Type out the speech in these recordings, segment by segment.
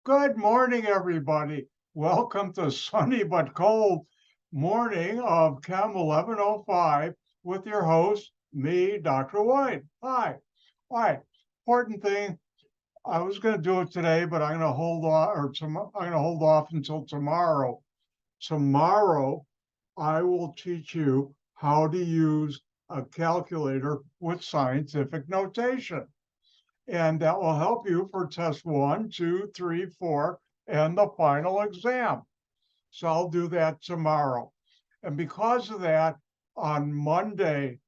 Good morning, everybody. Welcome to sunny but cold morning of Chem 1105 with your host, me, Dr. White. Hi. All right. Important thing. I was going to do it today, but I'm going to hold off, I'm going to hold off until tomorrow. Tomorrow, I will teach you how to use a calculator with scientific notation. And that will help you for test 1, 2, 3, 4, and the final exam. So I'll do that tomorrow. And because of that, on Monday,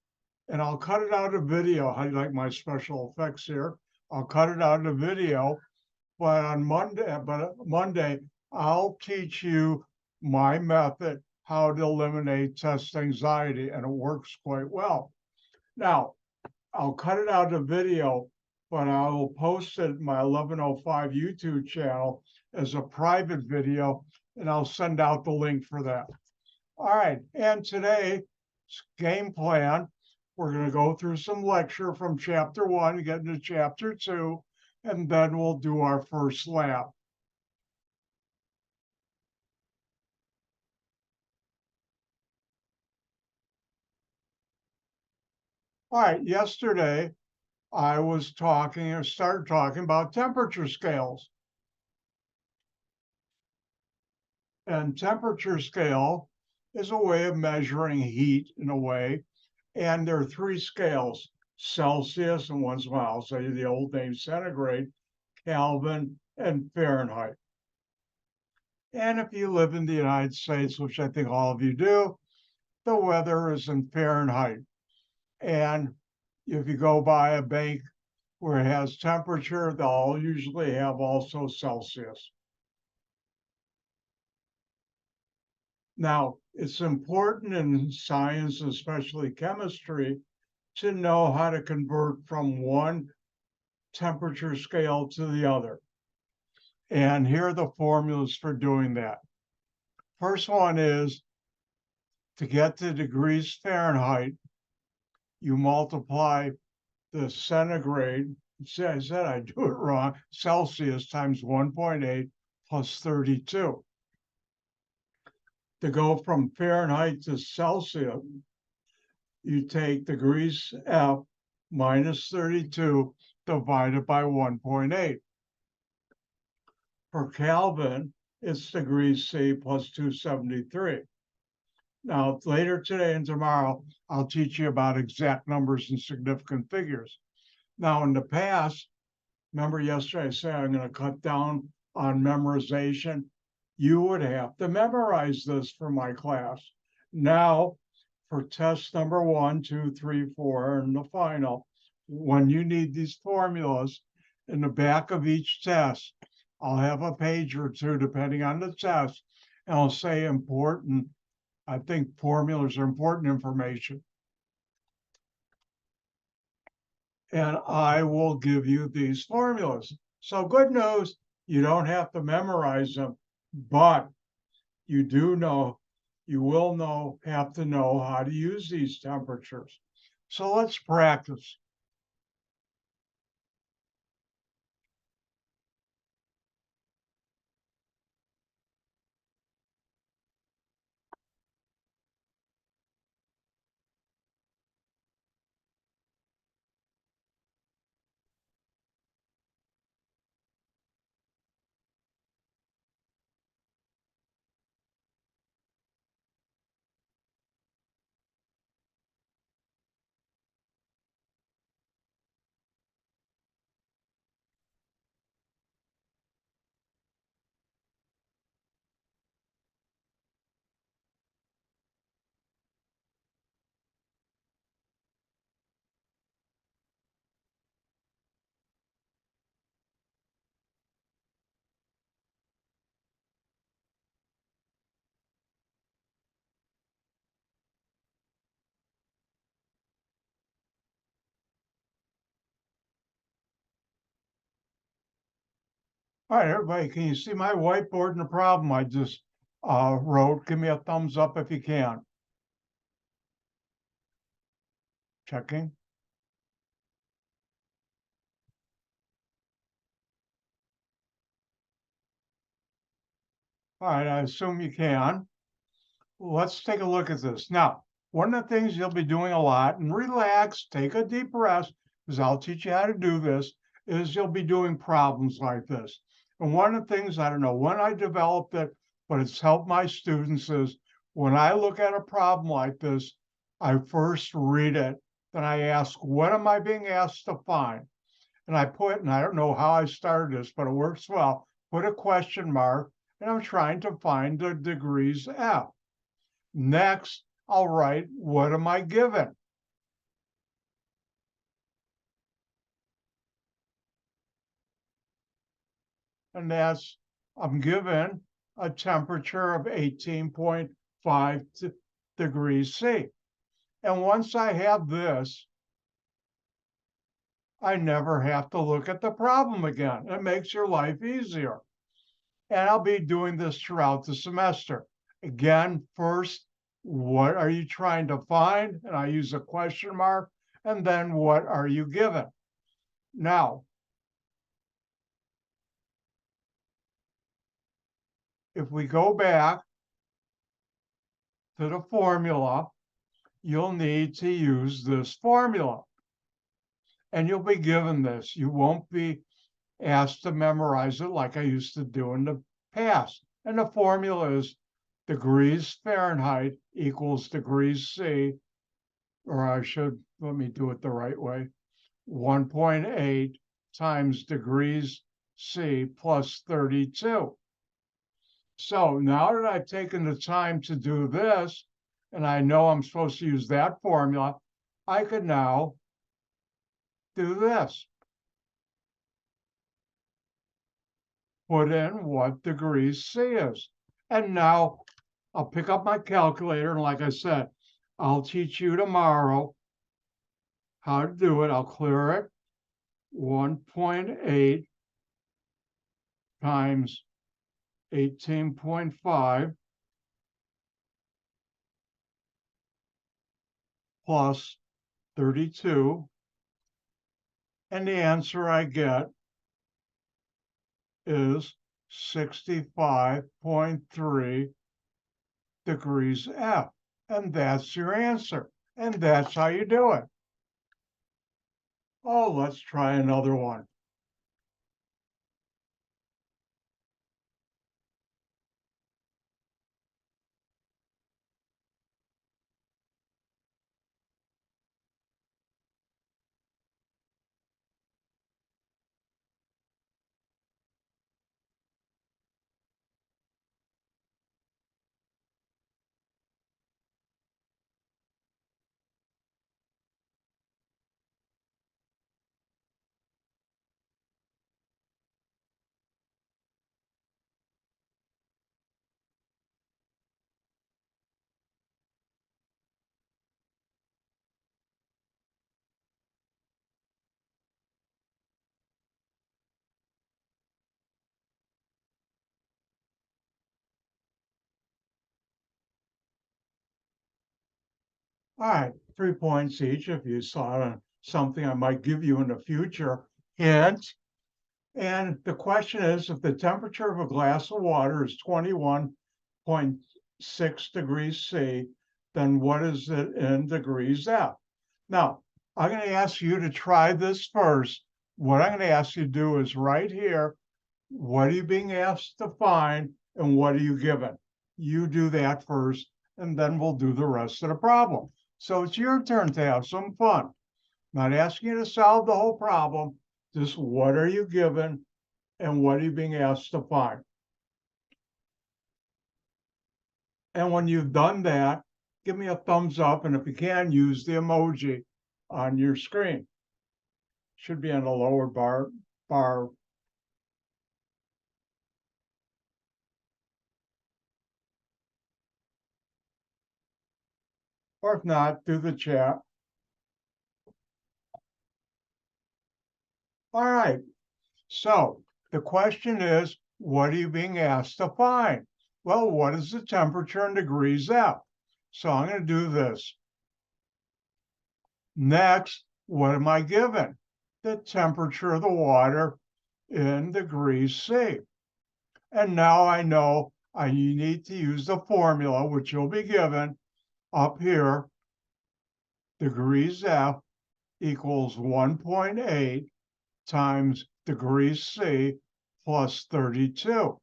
and I'll cut it out of video. How do you like my special effects here? I'll cut it out of video, but on Monday, I'll teach you my method, how to eliminate test anxiety, and it works quite well. Now, I'll cut it out of video, but I will post it in my 1105 YouTube channel as a private video, and I'll send out the link for that. All right, and today's game plan, we're going to go through some lecture from chapter 1, get into chapter 2, and then we'll do our first lab. All right, yesterday I started talking about temperature scales. And temperature scale is a way of measuring heat in a way. And there are 3 scales, Celsius, and once in a while I'll say the old name centigrade, Kelvin, and Fahrenheit. And if you live in the United States, which I think all of you do, the weather is in Fahrenheit. And if you go by a bank where it has temperature, they'll usually have also Celsius. Now, it's important in science, especially chemistry, to know how to convert from one temperature scale to the other. And here are the formulas for doing that. First one is to get to degrees Fahrenheit, you multiply the centigrade. I said I do it wrong. Celsius times 1.8 plus 32. To go from Fahrenheit to Celsius, you take degrees F minus 32 divided by 1.8. For Kelvin, it's degrees C plus 273. Now, later today and tomorrow, I'll teach you about exact numbers and significant figures. Now, in the past, remember yesterday I said I'm going to cut down on memorization. You would have to memorize this for my class. Now, for test number 1, 2, 3, 4, and the final, when you need these formulas, in the back of each test, I'll have a page or two, depending on the test, and I'll say important. I think formulas are important information. And I will give you these formulas. So good news, you don't have to memorize them, but you will have to know how to use these temperatures. So let's practice. All right, everybody, can you see my whiteboard and the problem I just wrote? Give me a thumbs up if you can. Checking. All right, I assume you can. Let's take a look at this. Now, one of the things you'll be doing a lot, and relax, take a deep breath, because I'll teach you how to do this, is you'll be doing problems like this. And one of the things, I don't know when I developed it, but it's helped my students is when I look at a problem like this, I first read it, then I ask, what am I being asked to find? And I put, and I don't know how I started this, but it works well, put a question mark, and I'm trying to find the degrees F. Next, I'll write, what am I given? And that's, I'm given a temperature of 18.5 degrees C. And once I have this, I never have to look at the problem again. It makes your life easier. And I'll be doing this throughout the semester. Again, first, what are you trying to find? And I use a question mark. And then what are you given? Now, if we go back to the formula, you'll need to use this formula. And you'll be given this. You won't be asked to memorize it like I used to do in the past. And the formula is degrees Fahrenheit equals degrees C, or I should, let me do it the right way, 1.8 times degrees C plus 32. So now that I've taken the time to do this, and I know I'm supposed to use that formula, I could now do this. Put in what degrees C is. And now I'll pick up my calculator, and like I said, I'll teach you tomorrow how to do it. I'll clear it. 1.8 times 18.5 plus 32. And the answer I get is 65.3 degrees F. And that's your answer. And that's how you do it. Oh, let's try another one. All right, 3 points each if you saw something I might give you in the future. Hint. And the question is, if the temperature of a glass of water is 21.6 degrees C, then what is it in degrees F? Now, I'm going to ask you to try this first. What I'm going to ask you to do is right here, what are you being asked to find and what are you given? You do that first, and then we'll do the rest of the problem. So it's your turn to have some fun. Not asking you to solve the whole problem, just what are you given and what are you being asked to find? And when you've done that, give me a thumbs up, and if you can, use the emoji on your screen. Should be on the lower bar. Or if not, do the chat. All right, so the question is, what are you being asked to find? Well, what is the temperature in degrees F? So I'm going to do this. Next, what am I given? The temperature of the water in degrees C. And now I know you need to use the formula, which you'll be given up here. Degrees F equals 1.8 times degrees C plus 32.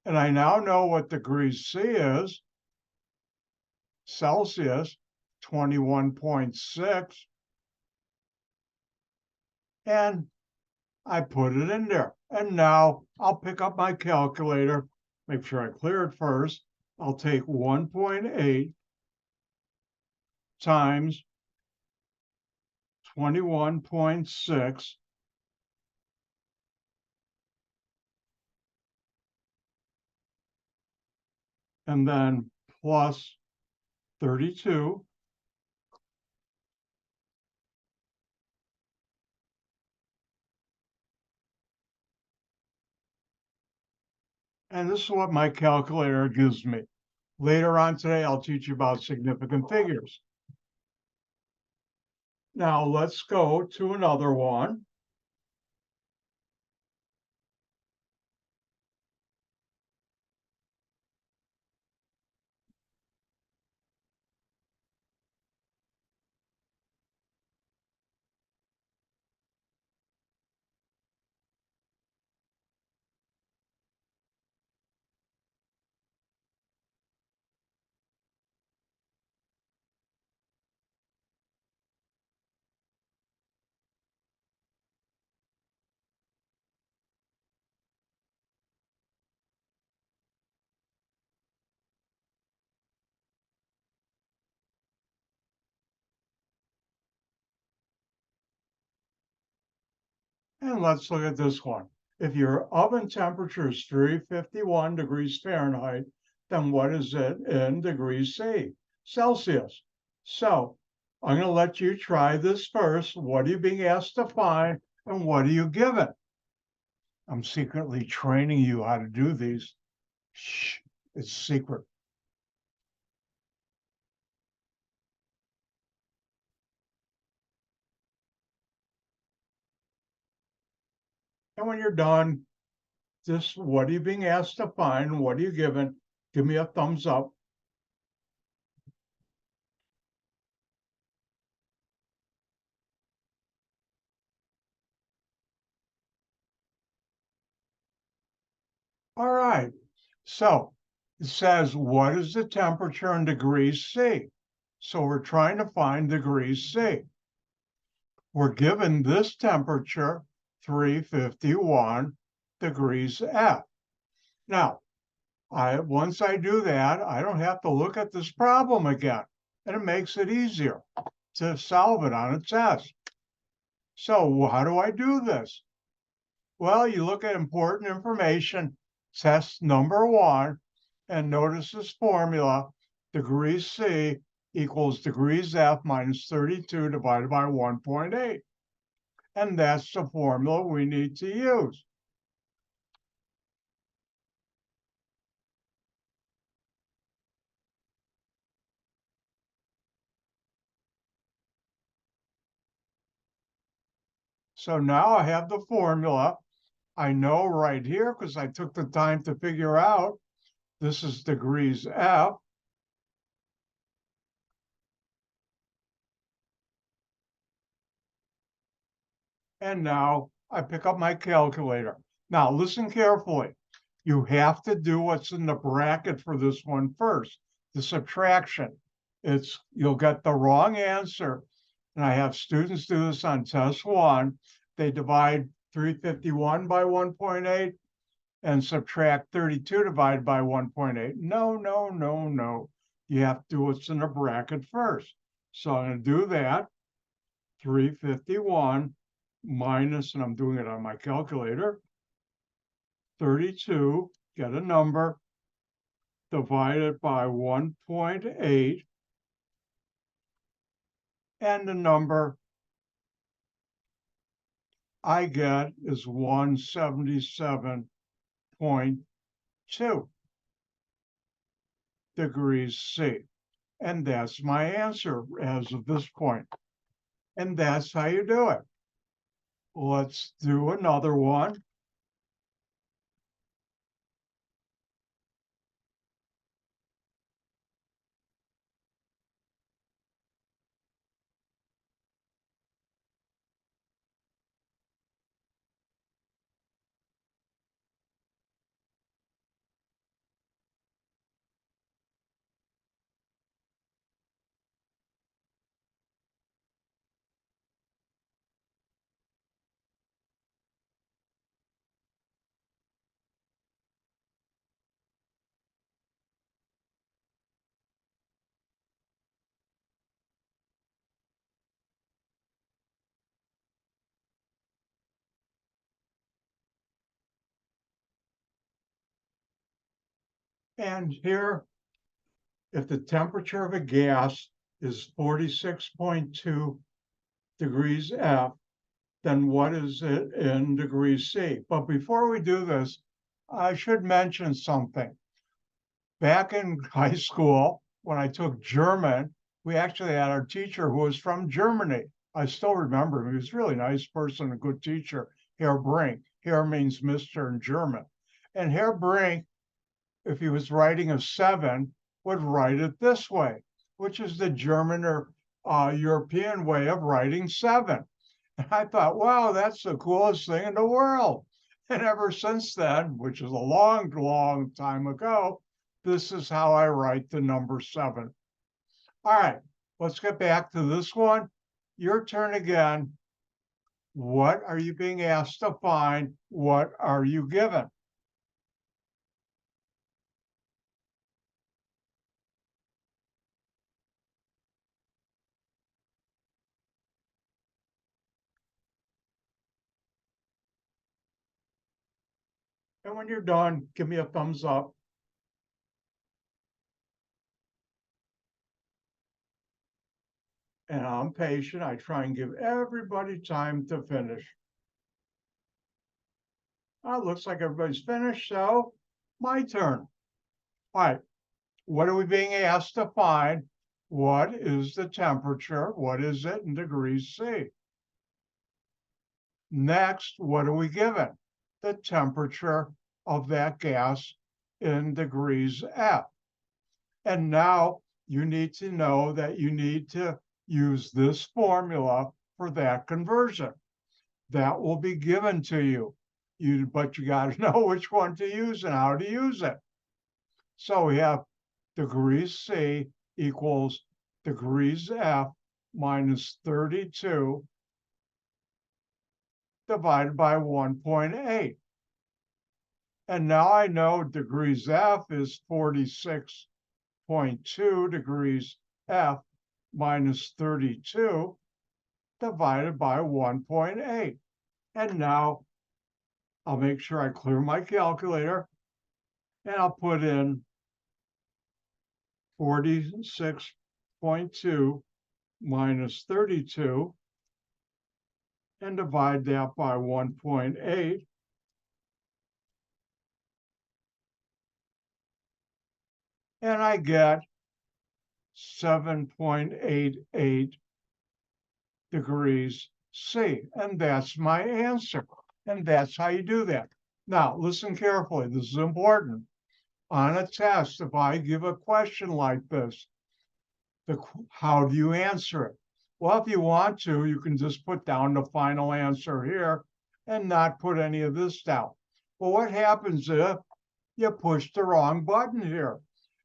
And I now know what degrees C is. Celsius, 21.6. And I put it in there. And now I'll pick up my calculator, make sure I clear it first. I'll take 1.8 times 21.6 and then plus 32. And this is what my calculator gives me. Later on today, I'll teach you about significant figures. Now let's go to another one. And let's look at this one. If your oven temperature is 351 degrees Fahrenheit, then what is it in degrees Celsius? So I'm going to let you try this first. What are you being asked to find and what are you given? I'm secretly training you how to do these. Shh, it's secret. And when you're done, just what are you being asked to find? What are you given? Give me a thumbs up. All right. So it says, what is the temperature in degrees C? So we're trying to find degrees C. We're given this temperature, 351 degrees F. Now, once I do that, I don't have to look at this problem again, and it makes it easier to solve it on a test. So how do I do this? Well, you look at important information, test number 1, and notice this formula, degrees C equals degrees F minus 32 divided by 1.8. And that's the formula we need to use. So now I have the formula. I know right here, because I took the time to figure out, this is degrees F. And now I pick up my calculator. Now listen carefully. You have to do what's in the bracket for this one first, the subtraction. You'll get the wrong answer. And I have students do this on test 1. They divide 351 by 1.8 and subtract 32 divided by 1.8. No, no, no, no. You have to do what's in the bracket first. So I'm going to do that. 351 minus, and I'm doing it on my calculator, 32, get a number, divided by 1.8, and the number I get is 177.2 degrees C. And that's my answer as of this point. And that's how you do it. Let's do another one. And here, if the temperature of a gas is 46.2 degrees F, then what is it in degrees C? But before we do this, I should mention something. Back in high school, when I took German, we actually had our teacher who was from Germany. I still remember him. He was a really nice person, a good teacher, Herr Brink. Herr means Mr. in German. And Herr Brink, if he was writing a 7, would write it this way, which is the German or European way of writing 7. And I thought, wow, that's the coolest thing in the world. And ever since then, which is a long, long time ago, this is how I write the number 7. All right, let's get back to this one. Your turn again. What are you being asked to find? What are you given? And when you're done, give me a thumbs up. And I'm patient. I try and give everybody time to finish. Oh, looks like everybody's finished, so my turn. All right, what are we being asked to find? What is the temperature? What is it in degrees C? Next, what are we given? The temperature of that gas in degrees F. And now you need to know that you need to use this formula for that conversion. That will be given to you. But you got to know which one to use and how to use it. So we have degrees C equals degrees F minus 32 divided by 1.8. And now I know degrees F is 46.2 degrees F minus 32 divided by 1.8. And now I'll make sure I clear my calculator and I'll put in 46.2 minus 32 and divide that by 1.8. And I get 7.88 degrees C. And that's my answer. And that's how you do that. Now, listen carefully. This is important. On a test, if I give a question like this, how do you answer it? Well, if you want to, you can just put down the final answer here and not put any of this down. Well, what happens if you push the wrong button here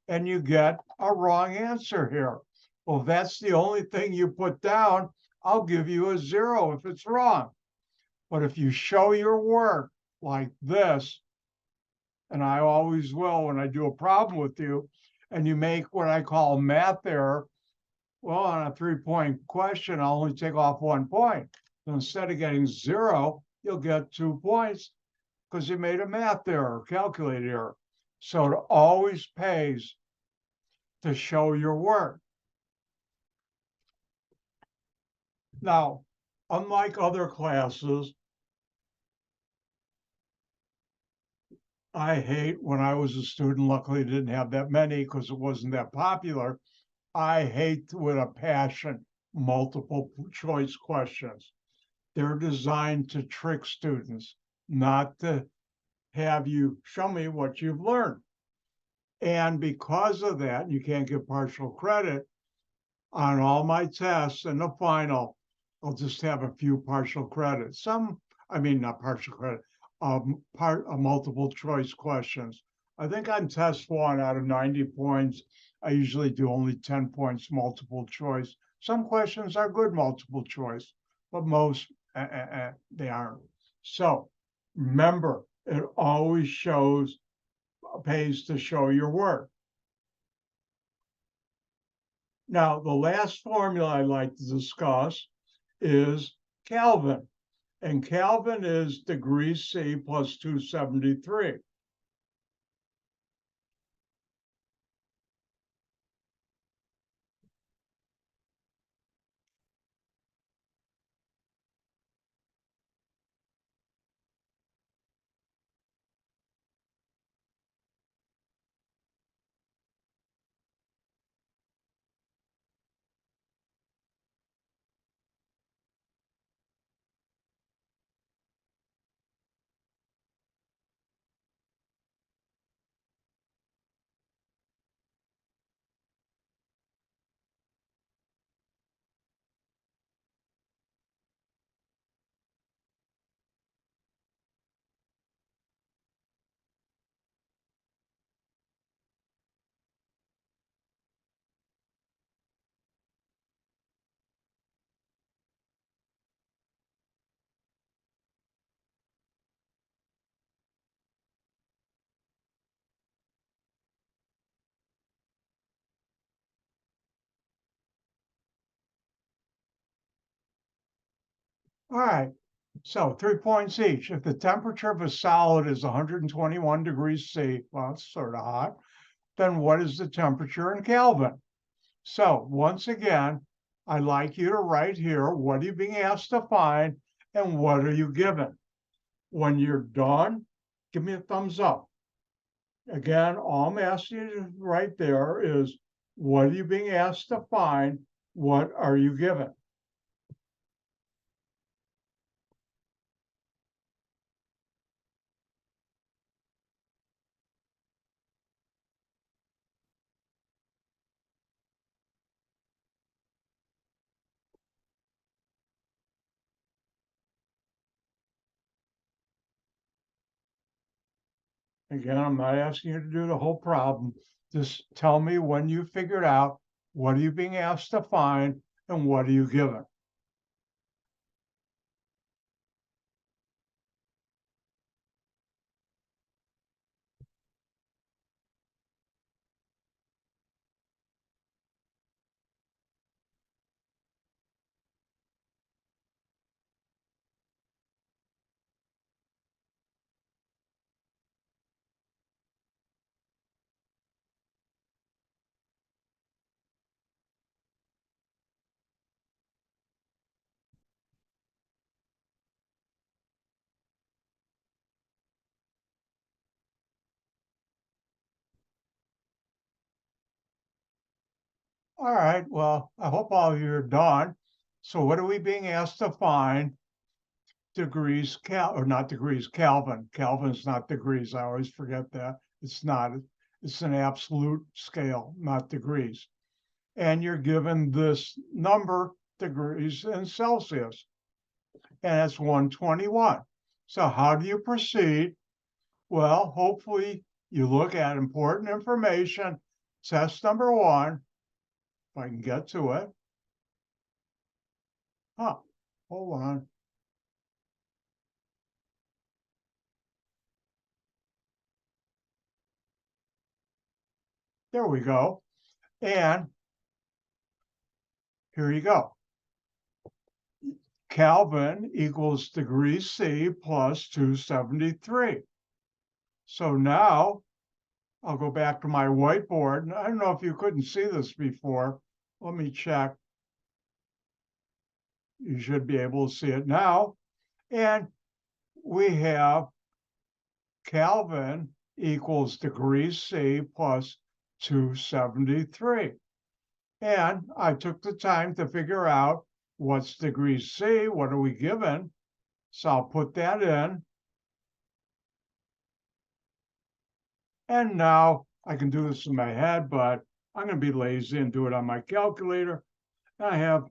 and you get a wrong answer here? Well, if that's the only thing you put down, I'll give you a 0 if it's wrong. But if you show your work like this, and I always will when I do a problem with you, and you make what I call math error, well, on a 3-point question, I'll only take off 1 point. So instead of getting 0, you'll get 2 points because you made a math error, calculated error. So it always pays to show your work. Now, unlike other classes, I hate when I was a student, luckily didn't have that many because it wasn't that popular. I hate with a passion multiple choice questions. They're designed to trick students, not to have you show me what you've learned. And because of that, you can't get partial credit on all my tests in the final. I'll just have a few partial credits. Not partial credit, multiple choice questions. I think on test 1 out of 90 points, I usually do only 10 points multiple choice. Some questions are good multiple choice, but most they aren't. So remember, it always pays to show your work. Now, the last formula I'd like to discuss is Kelvin. And Kelvin is degrees C plus 273. All right. So 3 points each. If the temperature of a solid is 121 degrees C, well, it's sort of hot, then what is the temperature in Kelvin? So once again, I'd like you to write here, what are you being asked to find and what are you given? When you're done, give me a thumbs up. Again, all I'm asking you to write there is, what are you being asked to find? What are you given? Again, I'm not asking you to do the whole problem. Just tell me when you figured out what are you being asked to find and what are you given. All right, well, I hope all of you are done. So what are we being asked to find? Degrees or not degrees, Kelvin. Kelvin's not degrees. I always forget that. It's not. It's an absolute scale, not degrees. And you're given this number, degrees in Celsius, and it's 121. So how do you proceed? Well, hopefully you look at important information. Test number one, if I can get to it. Hold on. There we go. And here you go. Kelvin equals degrees C plus 273. So now I'll go back to my whiteboard. And I don't know if you couldn't see this before. Let me check. You should be able to see it now. And we have Kelvin equals degrees C plus 273. And I took the time to figure out what's degrees C, what are we given? So I'll put that in. And now I can do this in my head, but I'm going to be lazy and do it on my calculator. I have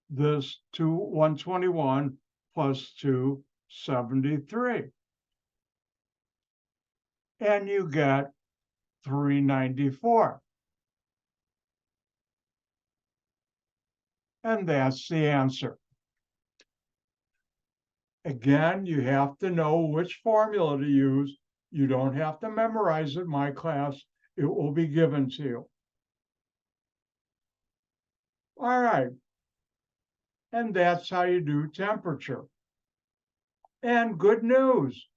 this 121 plus 273. And you get 394. And that's the answer. Again, you have to know which formula to use. You don't have to memorize it, my class. It will be given to you. All right. And that's how you do temperature. And good news,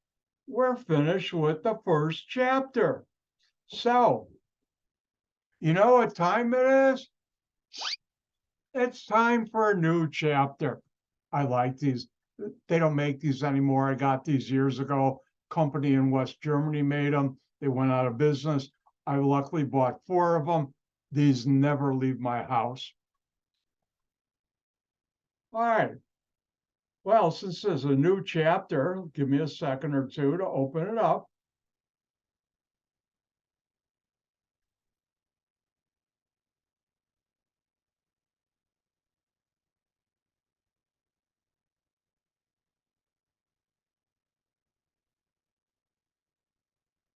we're finished with the first chapter. So, you know what time it is? It's time for a new chapter. I like these. They don't make these anymore. I got these years ago. Company in West Germany made them. They went out of business. I luckily bought 4 of them. These never leave my house. All right. Well, since there's a new chapter, give me a second or two to open it up.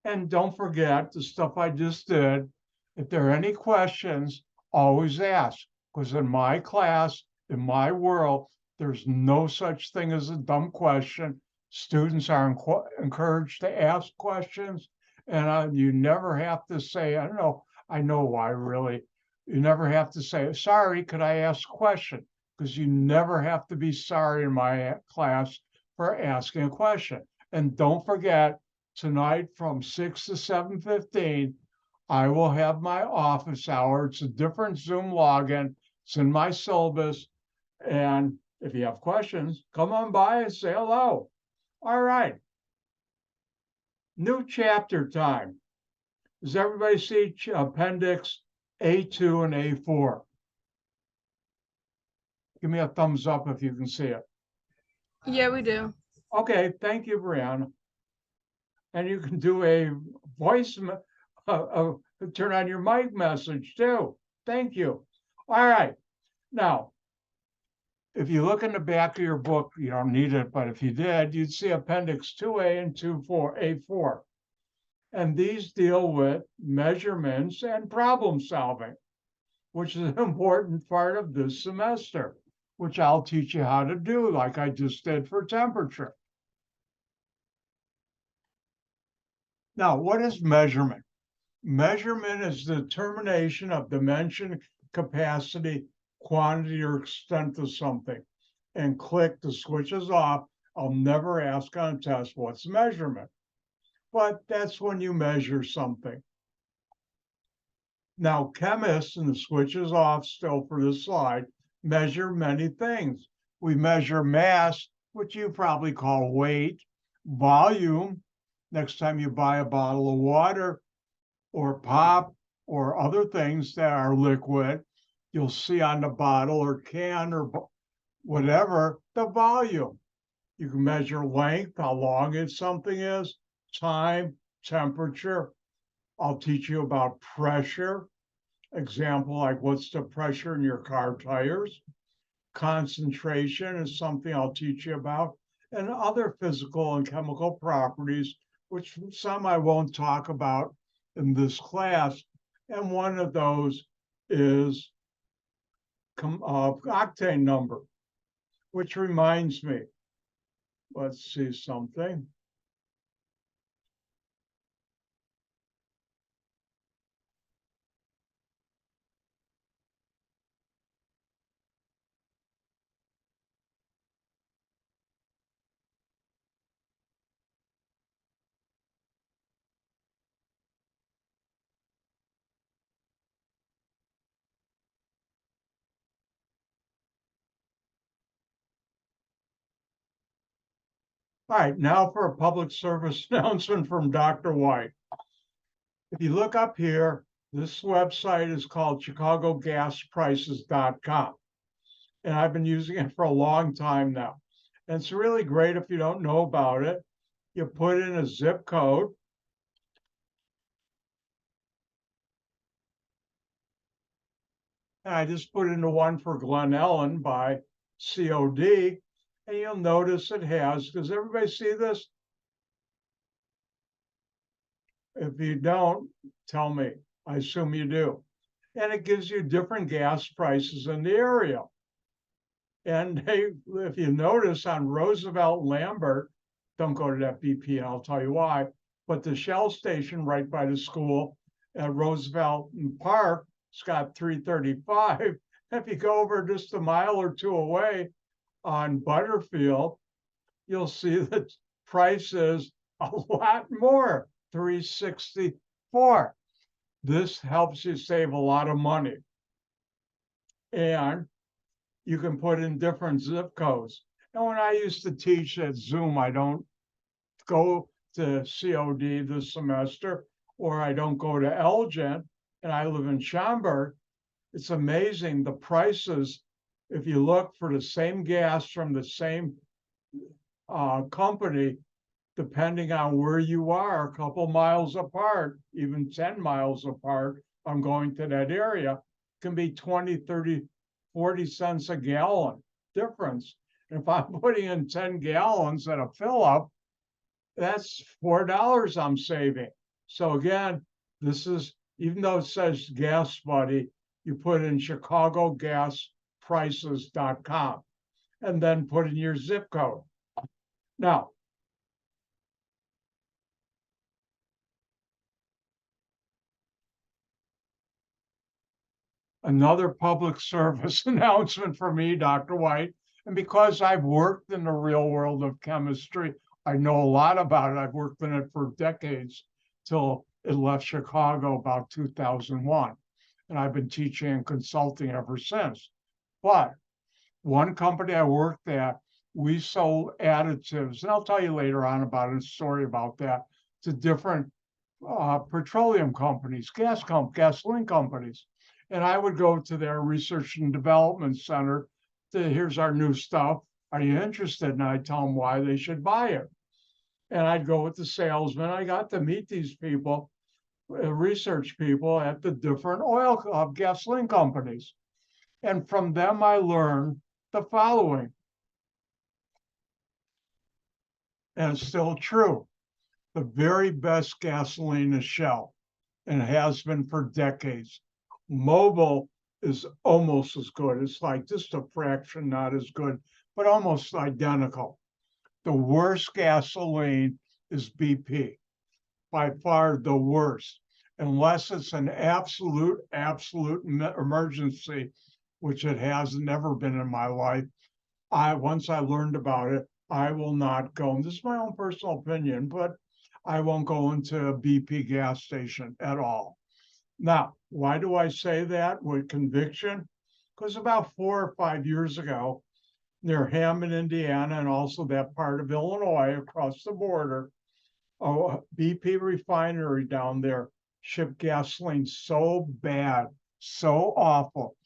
And don't forget the stuff I just did. If there are any questions, always ask, because in my class, in my world, there's no such thing as a dumb question. Students are encouraged to ask questions, and you never have to say, I know why really. You never have to say, sorry, could I ask a question? because you never have to be sorry in my class for asking a question. And don't forget, tonight from 6 to 7:15, I will have my office hour. It's a different Zoom login. It's in my syllabus. And if you have questions, come on by and say hello. All right. New chapter time. Does everybody see Appendix A2 and A4? Give me a thumbs up if you can see it. Yeah, we do. Okay, thank you, Brianna. And you can do a voice, turn on your mic message too. Thank you. All right. Now, if you look in the back of your book, you don't need it, but if you did, you'd see Appendix 2A and 2A4. And these deal with measurements and problem solving, which is an important part of this semester, which I'll teach you how to do, like I just did for temperature. Now, what is measurement? Measurement is the determination of dimension, capacity, quantity, or extent of something. And click, the switch is off. I'll never ask on a test what's measurement. But that's when you measure something. Now, chemists, and the switch is off still for this slide, measure many things. We measure mass, which you probably call weight, volume. Next time you buy a bottle of water or pop or other things that are liquid, you'll see on the bottle or can or whatever, the volume. You can measure length, how long something is, time, temperature. I'll teach you about pressure. Example, like what's the pressure in your car tires? Concentration is something I'll teach you about, and other physical and chemical properties, which some I won't talk about in this class. And one of those is octane number, which reminds me, let's see something. All right, now for a public service announcement from Dr. White. If you look up here, this website is called chicagogasprices.com. And I've been using it for a long time now. And it's really great if you don't know about it. You put in a zip code. And I just put in the one for Glen Ellen by COD. And you'll notice it has, does everybody see this? If you don't, tell me. I assume you do. And it gives you different gas prices in the area. And if you notice on Roosevelt Lambert, don't go to that BP, and I'll tell you why, but the Shell station right by the school at Roosevelt Park, it's got 335. If you go over just a mile or two away on Butterfield, you'll see that price is a lot more, 364. This helps you save a lot of money. And you can put in different zip codes. And when I used to teach at Zoom, I don't go to COD this semester, or I don't go to Elgin, and I live in Schaumburg. It's amazing the prices. If you look for the same gas from the same company, depending on where you are, a couple miles apart, even 10 miles apart, I'm going to that area, can be 20, 30, 40 cents a gallon difference. And if I'm putting in 10 gallons at a fill up, that's $4 I'm saving. So again, this is, even though it says Gas Buddy, you put in chicagogasprices.com and then put in your zip code. Now, another public service announcement for me, Dr. White. And because I've worked in the real world of chemistry, I know a lot about it. I've worked in it for decades till it left Chicago about 2001. And I've been teaching and consulting ever since. But one company I worked at, we sold additives, and I'll tell you later on about a story about that, to different petroleum companies, gasoline companies. And I would go to their research and development center to, here's our new stuff. Are you interested? And I'd tell them why they should buy it. And I'd go with the salesman. I got to meet these people, research people at the different gasoline companies. And from them, I learned the following. And it's still true. The very best gasoline is Shell, and it has been for decades. Mobil is almost as good. It's like just a fraction, not as good, but almost identical. The worst gasoline is BP, by far the worst, unless it's an absolute emergency, which it has never been in my life. Once I learned about it, I will not go. And this is my own personal opinion, but I won't go into a BP gas station at all. Now, why do I say that with conviction? Because about 4 or 5 years ago, near Hammond, Indiana, and also that part of Illinois across the border, a BP refinery down there shipped gasoline so bad, so awful,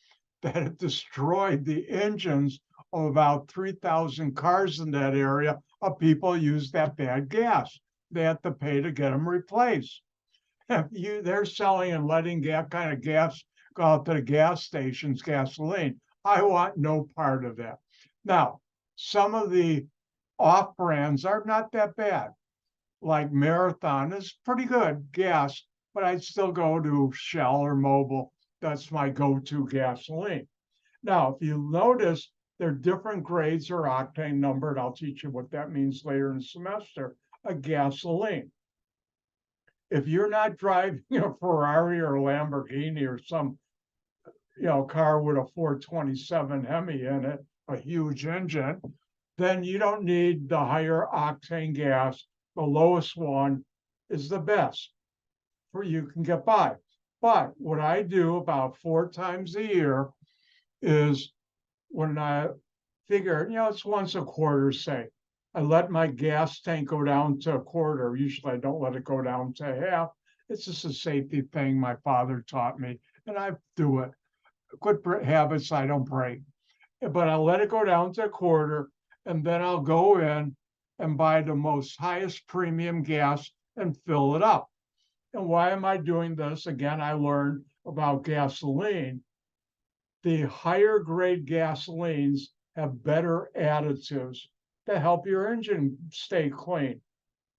that it destroyed the engines of about 3,000 cars in that area of people used that bad gas. They had to pay to get them replaced. They're selling and letting that kind of gas go out to the gas stations, gasoline. I want no part of that. Now, some of the off brands are not that bad. Like Marathon is pretty good gas, but I'd still go to Shell or Mobil. That's my go-to gasoline. Now, if you notice, there are different grades or octane numbered. I'll teach you what that means later in the semester, a gasoline. If you're not driving a Ferrari or a Lamborghini or some car with a 427 Hemi in it, a huge engine, then you don't need the higher octane gas. The lowest one is the best for you can get by. But what I do about 4 times a year is when I figure, it's once a quarter, say, I let my gas tank go down to a quarter. Usually I don't let it go down to half. It's just a safety thing my father taught me, and I do it. Good habits I don't break. But I'll let it go down to a quarter, and then I'll go in and buy the most highest premium gas and fill it up. And why am I doing this? Again, I learned about gasoline. The higher grade gasolines have better additives to help your engine stay clean.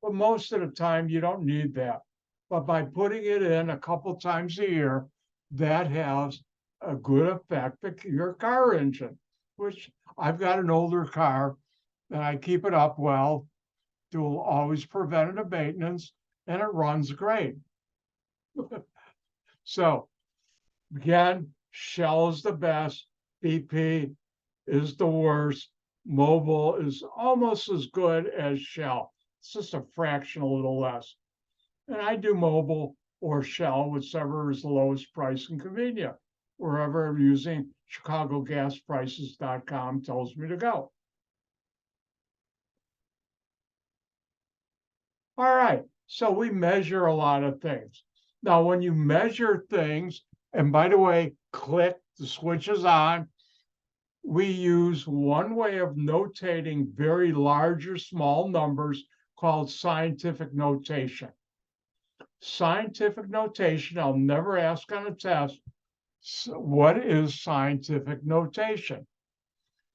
But most of the time, you don't need that. But by putting it in a couple times a year, that has a good effect on your car engine, which I've got an older car and I keep it up well, do always preventative maintenance, and it runs great. So again, Shell is the best, BP is the worst, Mobil is almost as good as Shell. It's just a fraction, a little less. And I do Mobil or Shell, whichever is the lowest price and convenient, wherever I'm using ChicagoGasPrices.com tells me to go. All right, so we measure a lot of things. Now, when you measure things, and by the way, click, the switch is on, we use one way of notating very large or small numbers called scientific notation. Scientific notation, I'll never ask on a test, so what is scientific notation?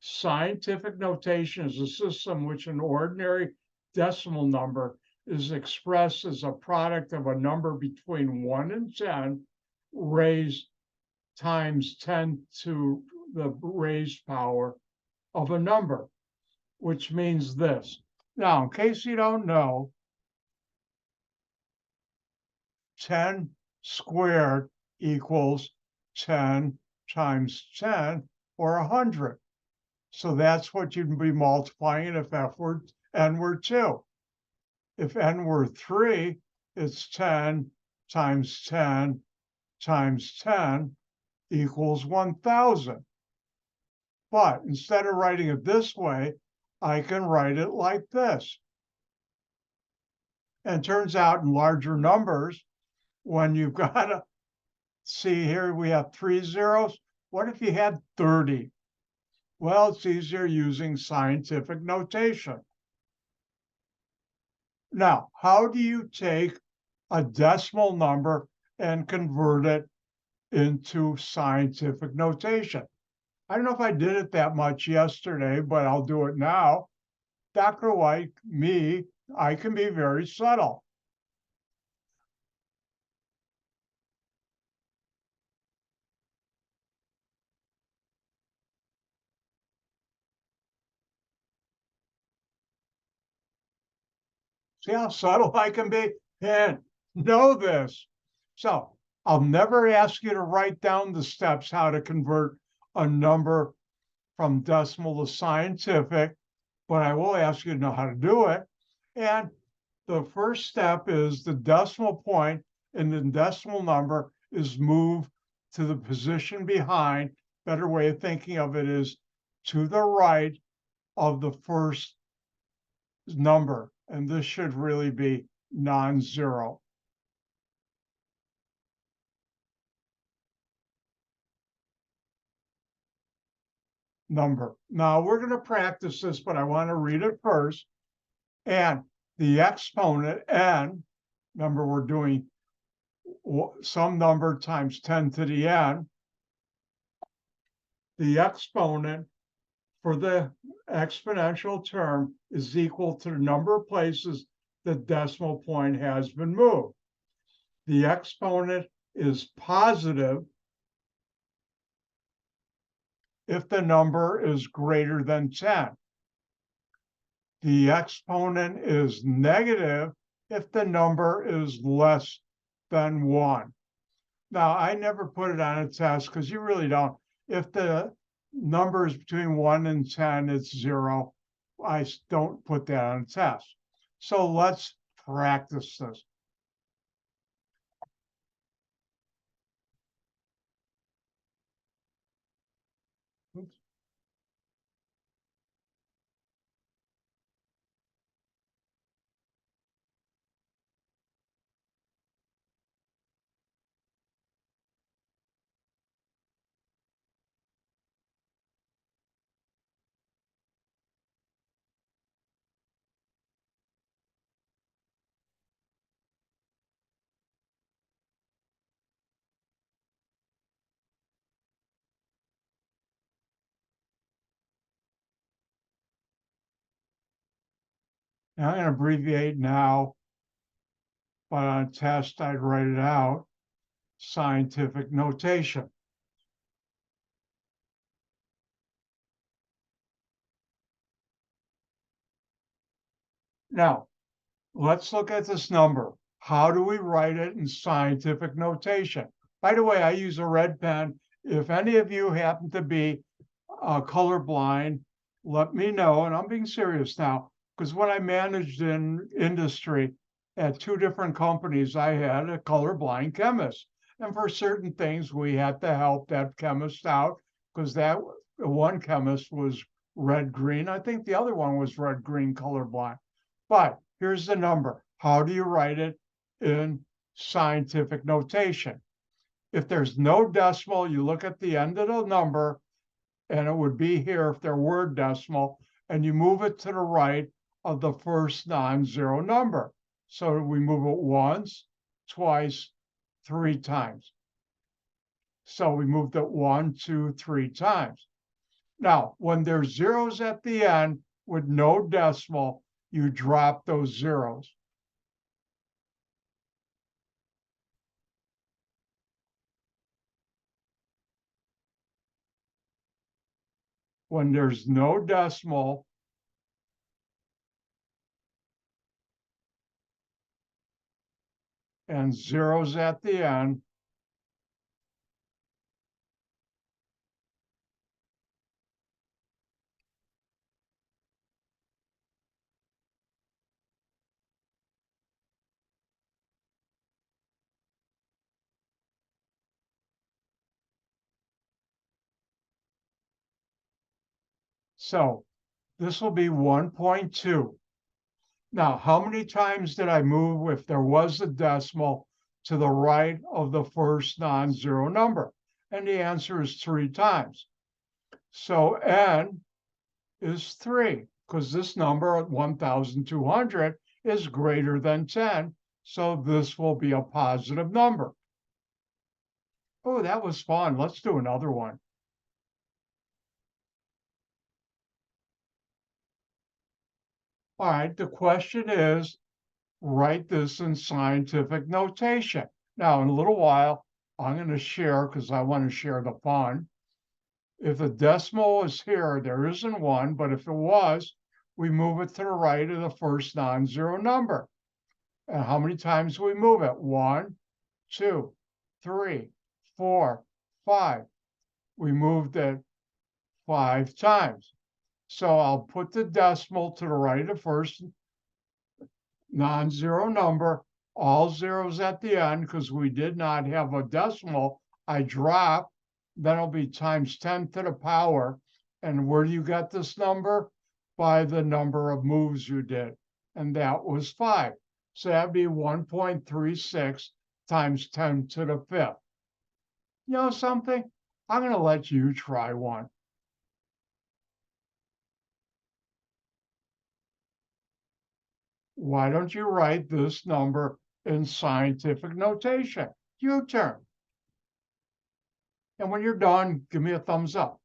Scientific notation is a system which an ordinary decimal number is expressed as a product of a number between 1 and 10 raised times 10 to the raised power of a number, which means this. Now, in case you don't know, 10 squared equals 10 times 10 or 100. So that's what you'd be multiplying if n were 2. If n were 3, it's 10 times 10 times 10 equals 1,000. But instead of writing it this way, I can write it like this. And it turns out in larger numbers, when you've got to see here, we have 3 zeros. What if you had 30? Well, it's easier using scientific notation. Now, how do you take a decimal number and convert it into scientific notation? I don't know if I did it that much yesterday, but I'll do it now. Dr. White, I can be very subtle. See how subtle I can be? And know this. So I'll never ask you to write down the steps how to convert a number from decimal to scientific, but I will ask you to know how to do it. And the first step is the decimal point in the decimal number is moved to the position behind. Better way of thinking of it is to the right of the first number. And this should really be non-zero. Number. Now we're going to practice this, but I want to read it first. And the exponent n, remember we're doing some number times 10 to the n. The exponent for the exponential term is equal to the number of places the decimal point has been moved. The exponent is positive if the number is greater than 10. The exponent is negative if the number is less than 1. Now, I never put it on a test because you really don't. If the number is between 1 and 10, it's 0. I don't put that on a test. So let's practice this. Oops. Now I'm going to abbreviate now, but on a test, I'd write it out, scientific notation. Now, let's look at this number. How do we write it in scientific notation? By the way, I use a red pen. If any of you happen to be colorblind, let me know. And I'm being serious now, because when I managed in industry at 2 different companies, I had a colorblind chemist. And for certain things, we had to help that chemist out because that one chemist was red-green. I think the other one was red-green colorblind. But here's the number. How do you write it in scientific notation? If there's no decimal, you look at the end of the number, and it would be here if there were decimal, and you move it to the right of the first non-zero number. So we move it once, twice, 3 times. So we moved it 1, 2, 3 times. Now, when there's zeros at the end with no decimal, you drop those zeros. When there's no decimal, and zeros at the end, So this will be 1.2. Now, how many times did I move if there was a decimal to the right of the first non-zero number? And the answer is 3 times. So n is 3, because this number at 1,200 is greater than 10. So this will be a positive number. Oh, that was fun. Let's do another one. All right, the question is, write this in scientific notation. Now, in a little while, I'm going to share, because I want to share the fun. If the decimal is here, there isn't one, but if it was, we move it to the right of the first non-zero number. And how many times we move it? 1, 2, 3, 4, 5. We moved it 5 times. So I'll put the decimal to the right of the first non-zero number, all zeros at the end, because we did not have a decimal. I drop, then it'll be times 10 to the power. And where do you get this number? By the number of moves you did. And that was 5. So that'd be 1.36 times 10 to the 5th. You know something? I'm going to let you try one. Why don't you write this number in scientific notation? Your turn. And when you're done, give me a thumbs up.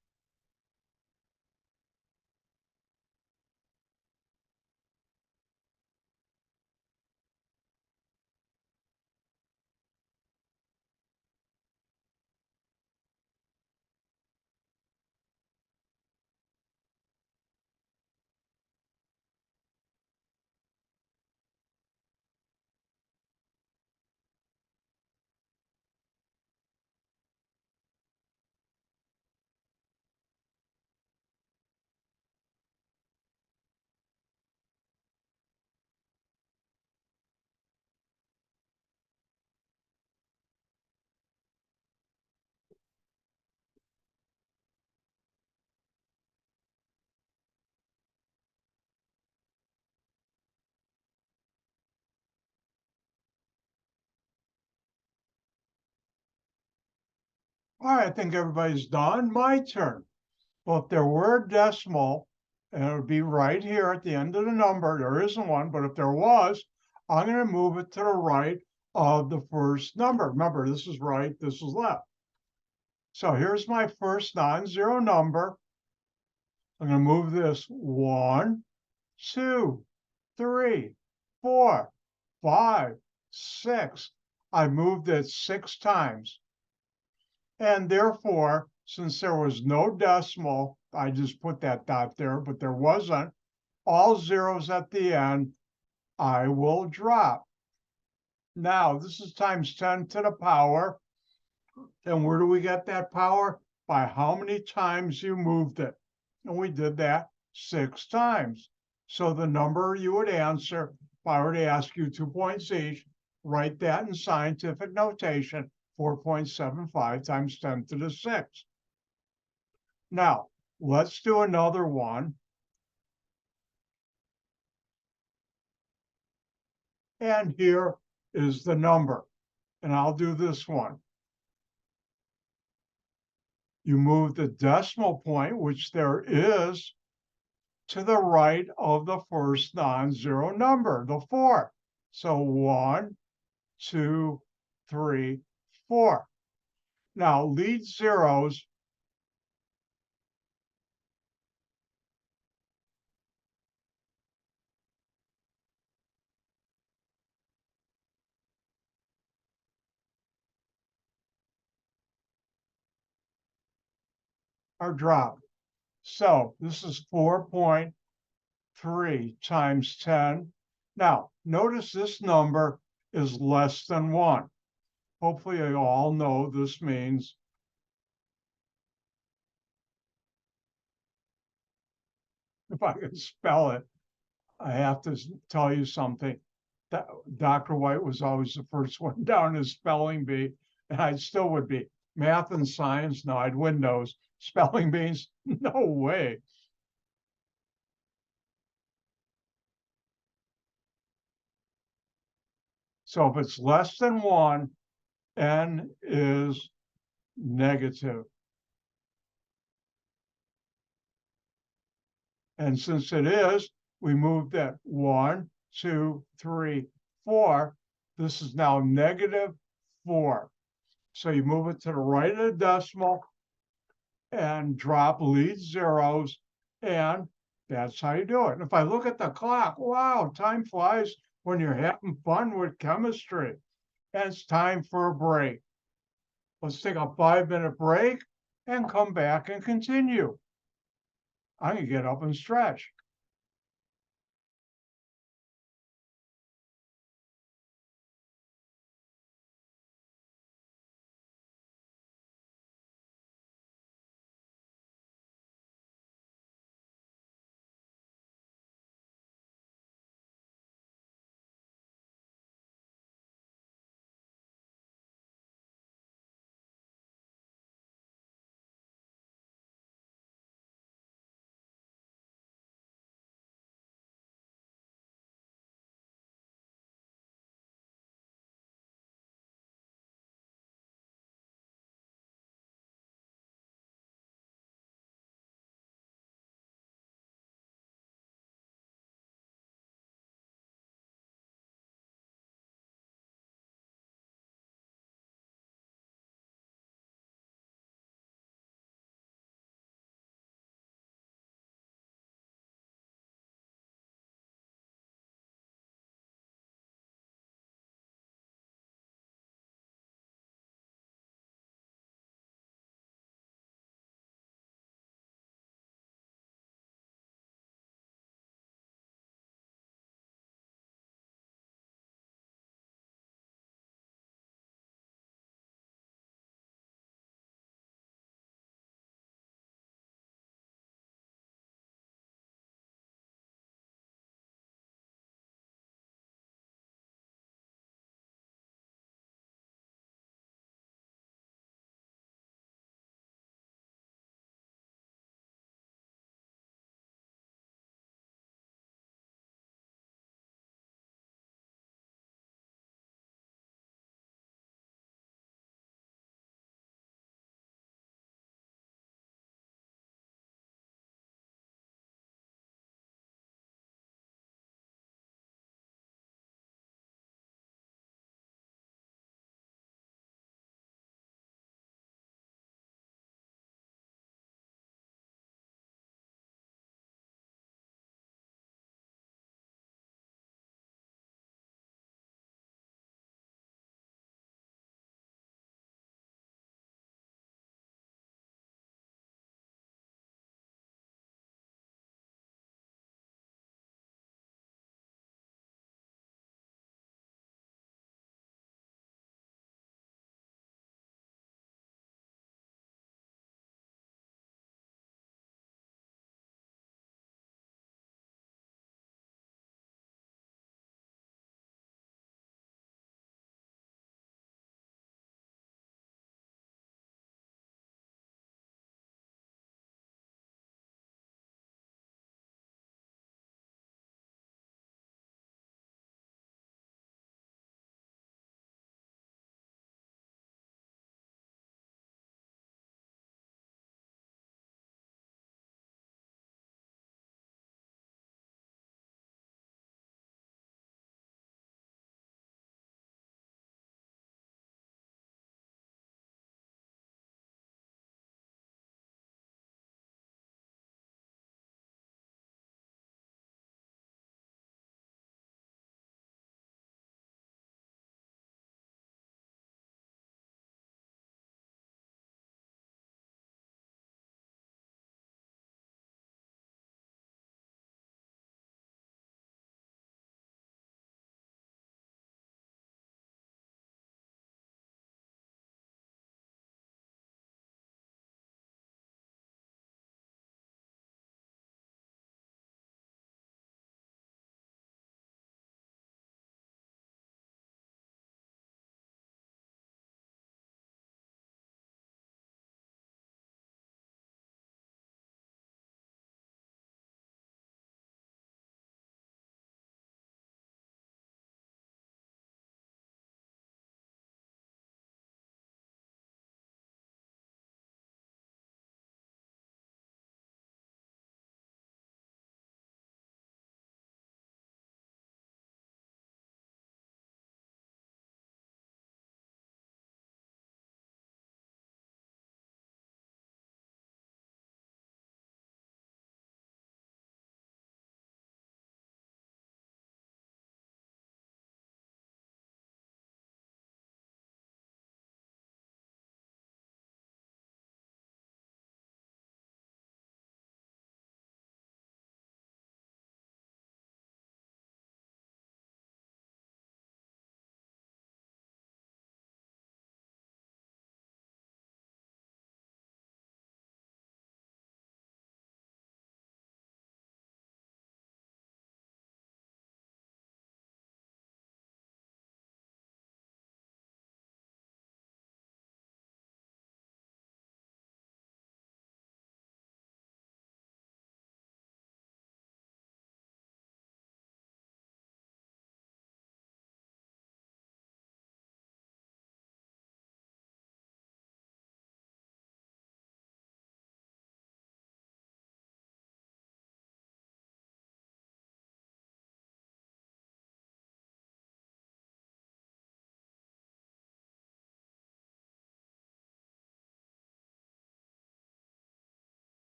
All right, I think everybody's done. My turn. Well, if there were a decimal, and it would be right here at the end of the number, there isn't one, but if there was, I'm going to move it to the right of the first number. Remember, this is right, this is left. So here's my first non-zero number. I'm going to move this 1, 2, 3, 4, 5, 6. I moved it 6 times. And therefore, since there was no decimal, I just put that dot there, but there wasn't, all zeros at the end, I will drop. Now, this is times 10 to the power. And where do we get that power? By how many times you moved it. And we did that 6 times. So the number you would answer, if I were to ask you 2 points each, write that in scientific notation, 4.75 times 10 to the 6. Now, let's do another one. And here is the number. And I'll do this one. You move the decimal point, which there is, to the right of the first non-zero number, the 4. So 1, 2, 3, 4. Now, lead zeros are dropped. So this is 4.3 times 10. Now, notice this number is less than 1. Hopefully you all know this means if I can spell it, I have to tell you something. That Dr. White was always the first one down his spelling bee, and I still would be. Math and science, no, I'd win those. Spelling bees, no way. So if it's less than 1, n is negative. And since it is, we move that 1, 2, 3, 4. This is now -4. So you move it to the right of the decimal and drop lead zeros, and that's how you do it. And if I look at the clock, wow, time flies when you're having fun with chemistry. And it's time for a break. Let's take a 5-minute break and come back and continue. I'm going to get up and stretch.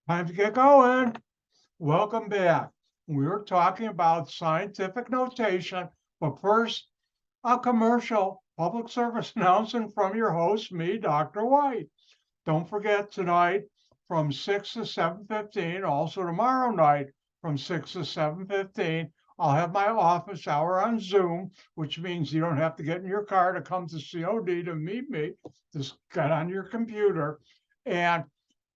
Time to get going. Welcome back. We were talking about scientific notation, but first, a commercial public service announcement from your host, me, Dr. White. Don't forget tonight from 6 to 7:15, also tomorrow night from 6 to 7:15, I'll have my office hour on Zoom, which means you don't have to get in your car to come to COD to meet me. Just get on your computer, and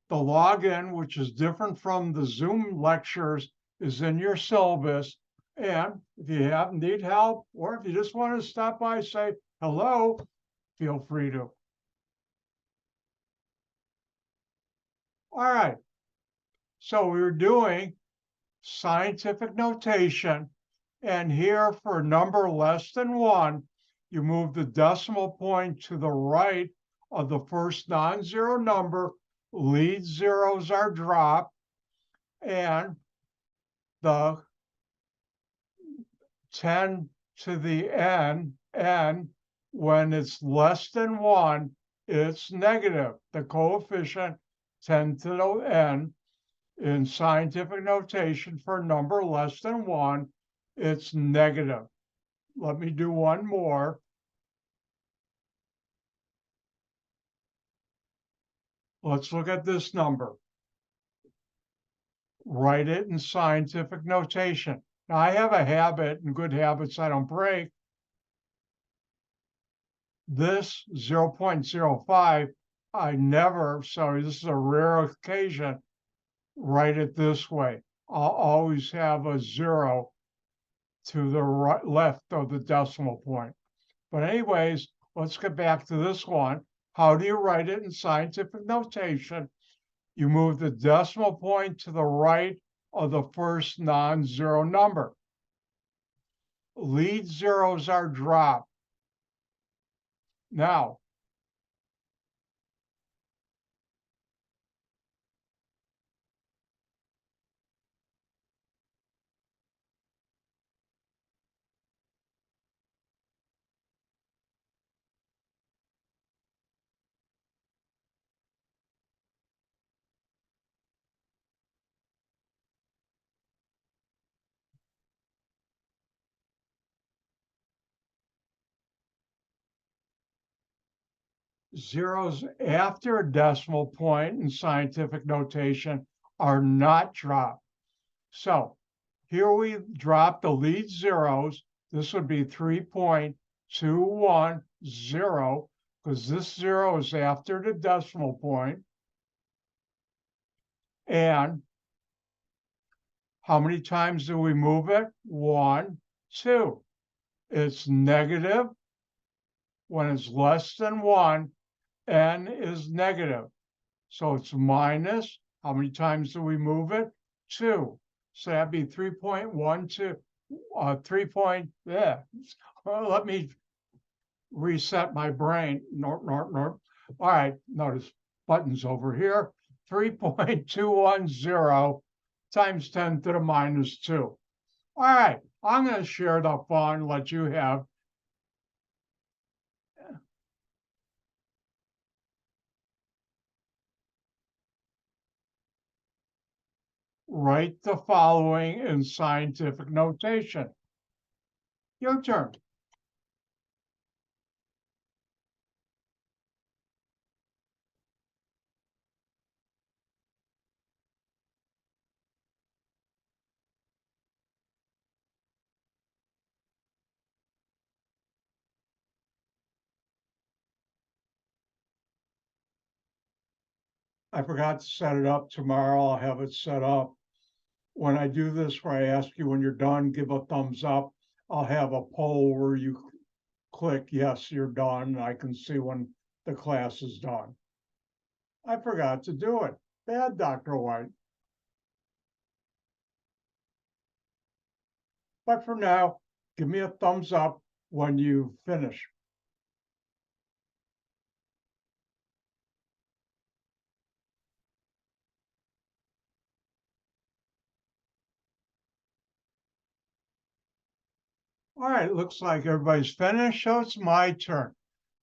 the login, which is different from the Zoom lectures, is in your syllabus. And if you need help, or if you just want to stop by, say hello, feel free to. All right. So we're doing scientific notation. And here for a number less than 1, you move the decimal point to the right of the first non-zero number. Lead zeros are dropped. And the 10 to the n, when it's less than 1, it's negative. The coefficient 10 to the n in scientific notation for a number less than 1, it's negative. Let me do one more. Let's look at this number. Write it in scientific notation. Now, I have a habit, and good habits I don't break. This 0.05, I never, sorry, this is a rare occasion, write it this way. I'll always have a 0 to the right, left of the decimal point. But anyways, let's get back to this one. How do you write it in scientific notation? You move the decimal point to the right of the first non-zero number. Lead zeros are dropped. Now, zeros after a decimal point in scientific notation are not dropped. So here we drop the lead zeros. This would be 3.210 because this 0 is after the decimal point. And how many times do we move it? 1, 2. It's negative. When it's less than 1, n is negative. So it's minus. How many times do we move it? 2. So that'd be 3.12. 3 point, yeah. Well, let me reset my brain. All right, notice buttons over here. 3.210 times 10 to the minus 2. All right, I'm going to share the fun, let you have. Write the following in scientific notation. Your turn. I forgot to set it up tomorrow. I'll have it set up. When I do this, where I ask you when you're done, give a thumbs up. I'll have a poll where you click, yes, you're done. I can see when the class is done. I forgot to do it. Bad, Dr. White. But for now, give me a thumbs up when you finish. All right, looks like everybody's finished, so it's my turn.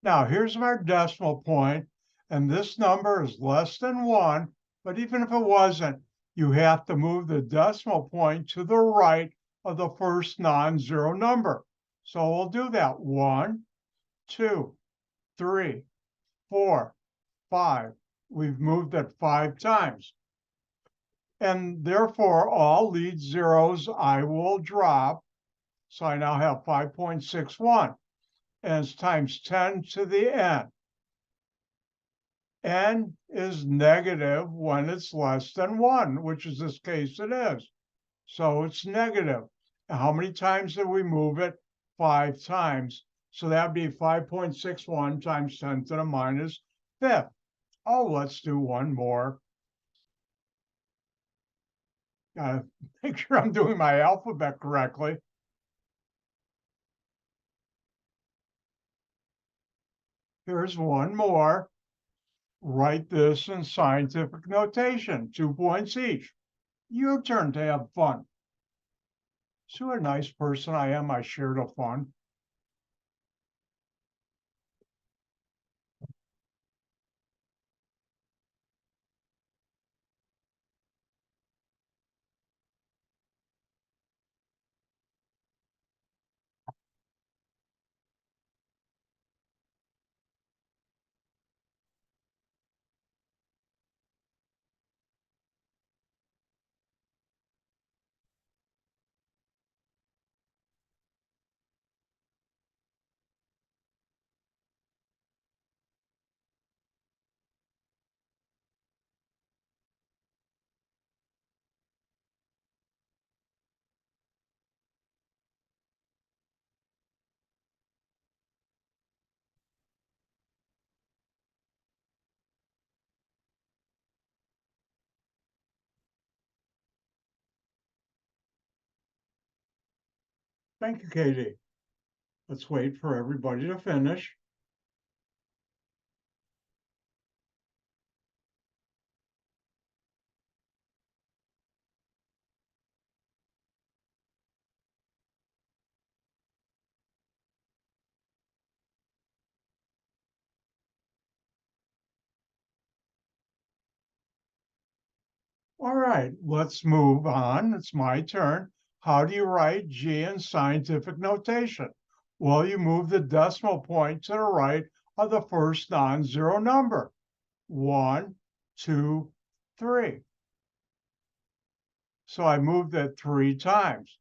Now, here's our decimal point, and this number is less than 1, But even if it wasn't, you have to move the decimal point to the right of the first non-zero number. So we'll do that. 1, 2, 3, 4, 5. We've moved it 5 times. And therefore, all lead zeros I will drop. So I now have 5.61. And it's times 10 to the n. N is negative when it's less than 1, which is this case it is. So it's negative. And how many times did we move it? 5 times. So that'd be 5.61 times 10 to the minus 5th. Oh, let's do one more. Gotta make sure I'm doing my alphabet correctly. Here's one more. Write this in scientific notation, 2 points each. Your turn to have fun. See what a nice person I am. I share the fun. Thank you, Katie. Let's wait for everybody to finish. All right, let's move on. It's my turn. How do you write G in scientific notation? Well, you move the decimal point to the right of the first non-zero number. 1, 2, 3. So I moved it 3 times.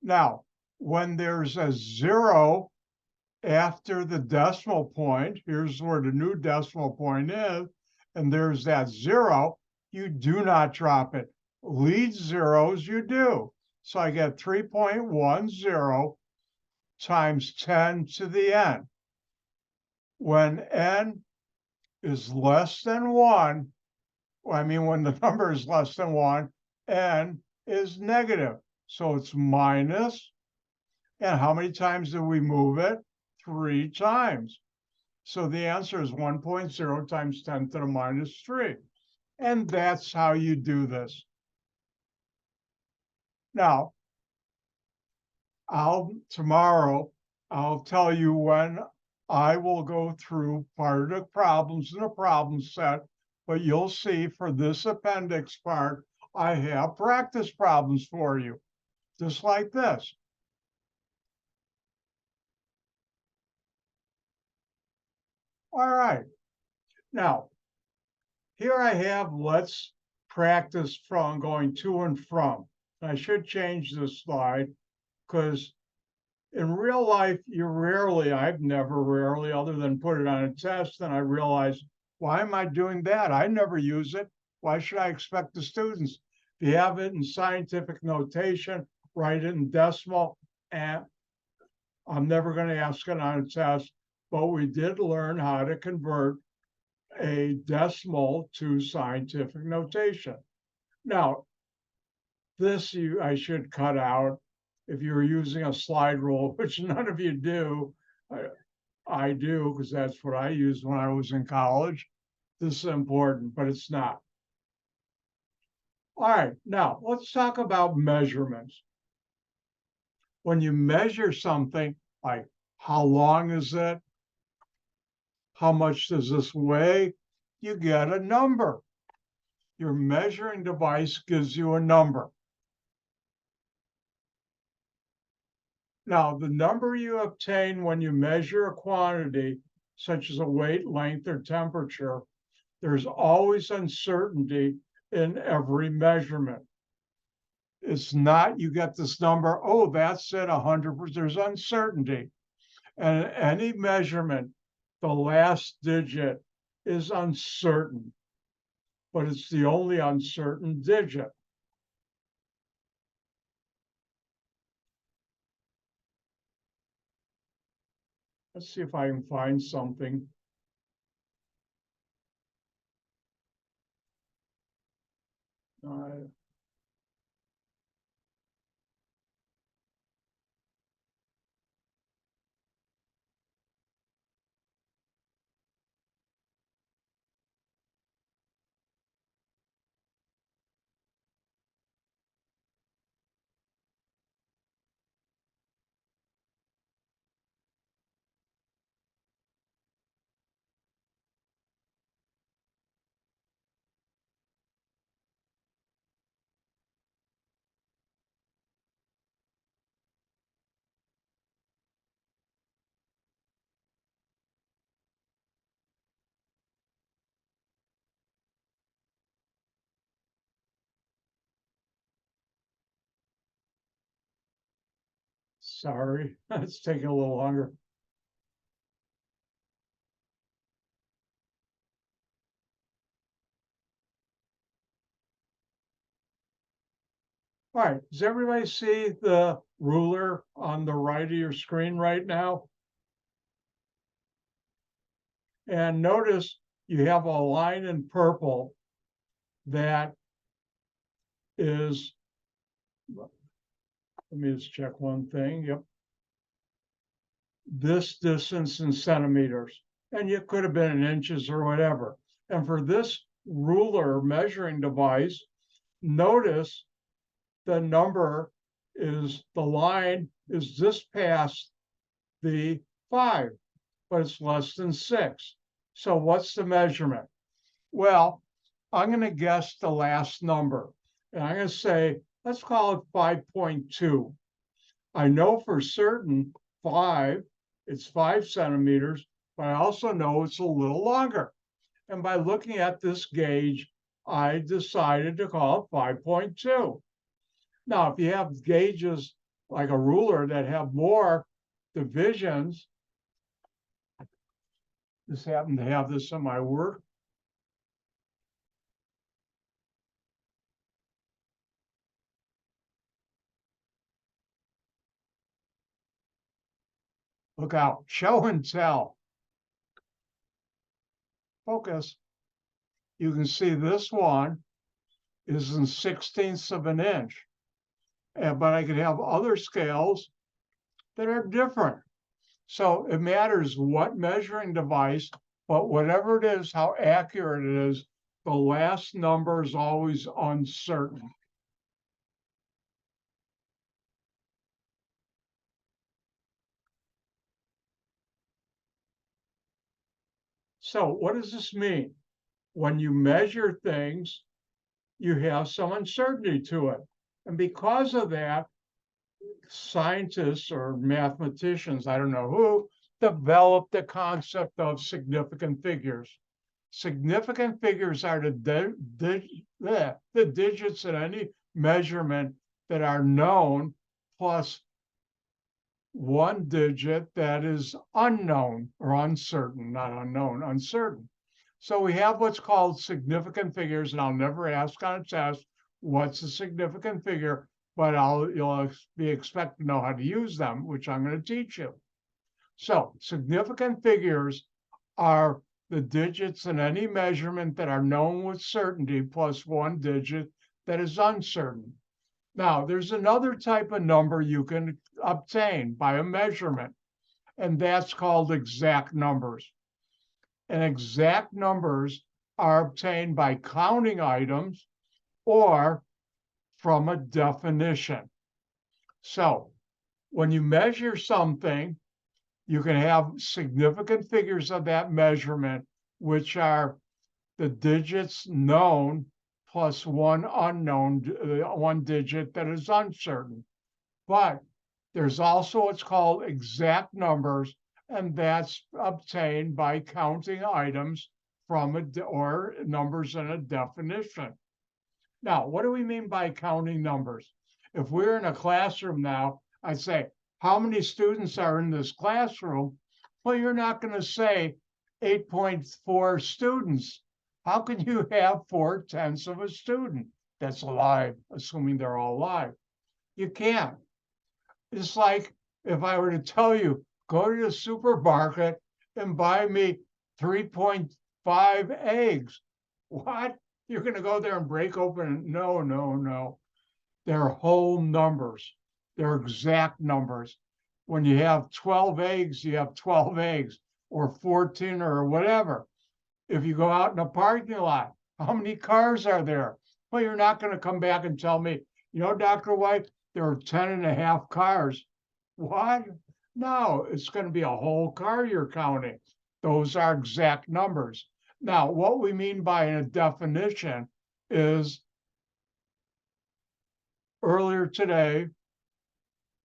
Now, when there's a 0 after the decimal point, here's where the new decimal point is, and there's that 0, you do not drop it. Lead zeros, you do. So I get 3.10 times 10 to the n. When n is less than 1, when the number is less than 1, n is negative. So it's minus. And how many times did we move it? 3 times. So the answer is 1.0 times 10 to the minus 3. And that's how you do this. Now, tomorrow, I'll tell you when I will go through part of the problems in the problem set, but you'll see for this appendix part, I have practice problems for you, just like this. All right. Now, here I have let's practice from going to and from. I should change this slide because in real life, I've never rarely, other than put it on a test, and I realized, why am I doing that? I never use it. Why should I expect the students? If you have it in scientific notation, write it in decimal, and I'm never going to ask it on a test, but we did learn how to convert a decimal to scientific notation. Now, this I should cut out if you're using a slide rule, which none of you do. I do, because that's what I used when I was in college. This is important, but it's not. All right, now let's talk about measurements. When you measure something, like how long is it? How much does this weigh? You get a number. your measuring device gives you a number. Now, the number you obtain when you measure a quantity, such as a weight, length, or temperature, there's always uncertainty in every measurement. It's not you get this number, oh, that's at 100%. There's uncertainty. And any measurement, the last digit is uncertain, but it's the only uncertain digit. Let's see if I can find something. Sorry, it's taking a little longer. All right, does everybody see the ruler on the right of your screen right now? And notice you have a line in purple that is, let me just check one thing. Yep. This distance in centimeters. And it could have been in inches or whatever. And for this ruler measuring device, notice the number is, the line is just past the 5, but it's less than 6. So what's the measurement? Well, I'm going to guess the last number. And I'm going to say, let's call it 5.2. I know for certain 5, it's 5 centimeters, but I also know it's a little longer. And by looking at this gauge, I decided to call it 5.2. Now, if you have gauges like a ruler that have more divisions, just happen to have this in my work. Look out, show and tell. Focus. You can see this one is in 1/16 of an inch. But I could have other scales that are different. So it matters what measuring device, but whatever it is, how accurate it is, the last number is always uncertain. So what does this mean? When you measure things, you have some uncertainty to it. And because of that, scientists or mathematicians, I don't know who, developed the concept of significant figures. Significant figures are the digits in any measurement that are known plus one digit that is unknown or uncertain, not unknown, uncertain. So we have what's called significant figures, and I'll never ask on a test what's a significant figure, but you'll be expected to know how to use them, which I'm going to teach you. So significant figures are the digits in any measurement that are known with certainty plus one digit that is uncertain. Now, there's another type of number you can obtain by a measurement, and that's called exact numbers. And exact numbers are obtained by counting items or from a definition. So when you measure something, you can have significant figures of that measurement, which are the digits known plus one unknown, one digit that is uncertain. But there's also what's called exact numbers, and that's obtained by counting items from or numbers in a definition. Now, what do we mean by counting numbers? If we're in a classroom now, I'd say, how many students are in this classroom? Well, you're not going to say 8.4 students. How can you have 4/10 of a student that's alive, assuming they're all alive? You can't. It's like if I were to tell you, go to the supermarket and buy me 3.5 eggs. What? You're going to go there and break open? No, no, no. They're whole numbers. They're exact numbers. When you have 12 eggs, you have 12 eggs, or 14 or whatever. If you go out in a parking lot, how many cars are there? Well, you're not going to come back and tell me, Dr. White, there are 10.5 cars. What? No, it's going to be a whole car you're counting. Those are exact numbers. Now, what we mean by a definition is earlier today,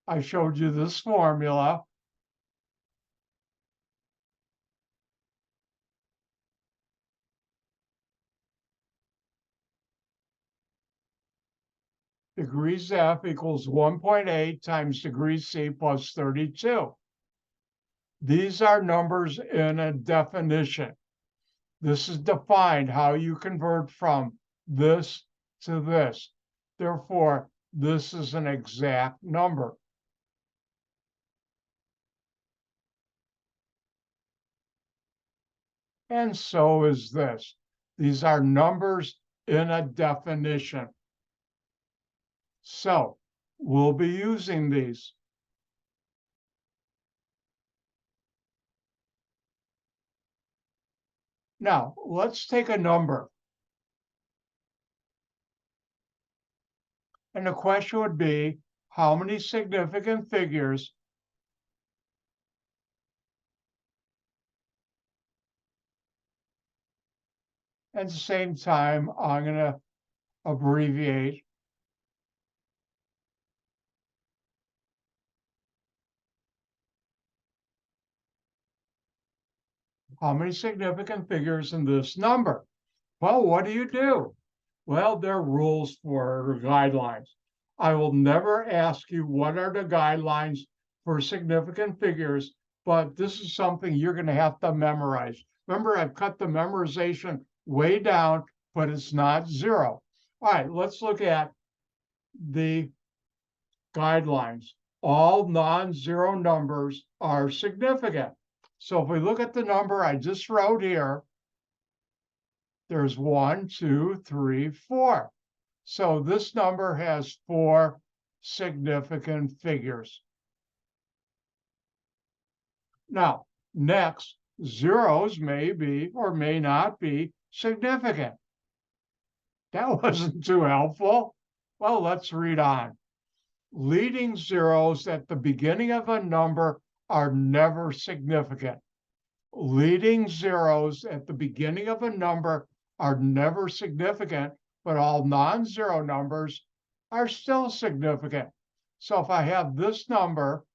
I showed you this formula. Degrees F equals 1.8 times degrees C plus 32. These are numbers in a definition. This is defined how you convert from this to this. Therefore, this is an exact number. And so is this. These are numbers in a definition. So we'll be using these. Now, let's take a number. And the question would be, how many significant figures at the same time, I'm going to abbreviate. How many significant figures in this number? Well, what do? Well, there are rules for guidelines. I will never ask you what are the guidelines for significant figures, but this is something you're going to have to memorize. Remember, I've cut the memorization way down, but it's not zero. All right, let's look at the guidelines. All non-zero numbers are significant. So if we look at the number I just wrote here, there's 1, 2, 3, 4. So this number has 4 significant figures. Now, next, zeros may be or may not be significant. That wasn't too helpful. Well, let's read on. Leading zeros at the beginning of a number are never significant. Leading zeros at the beginning of a number are never significant, but all non-zero numbers are still significant. So if I have this number,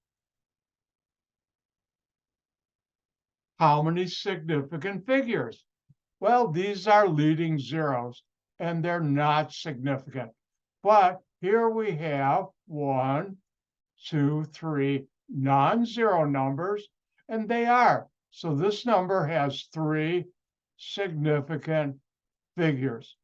how many significant figures? Well, these are leading zeros, and they're not significant. But here we have 1, 2, 3 non-zero numbers, and they are. So this number has 3 significant figures.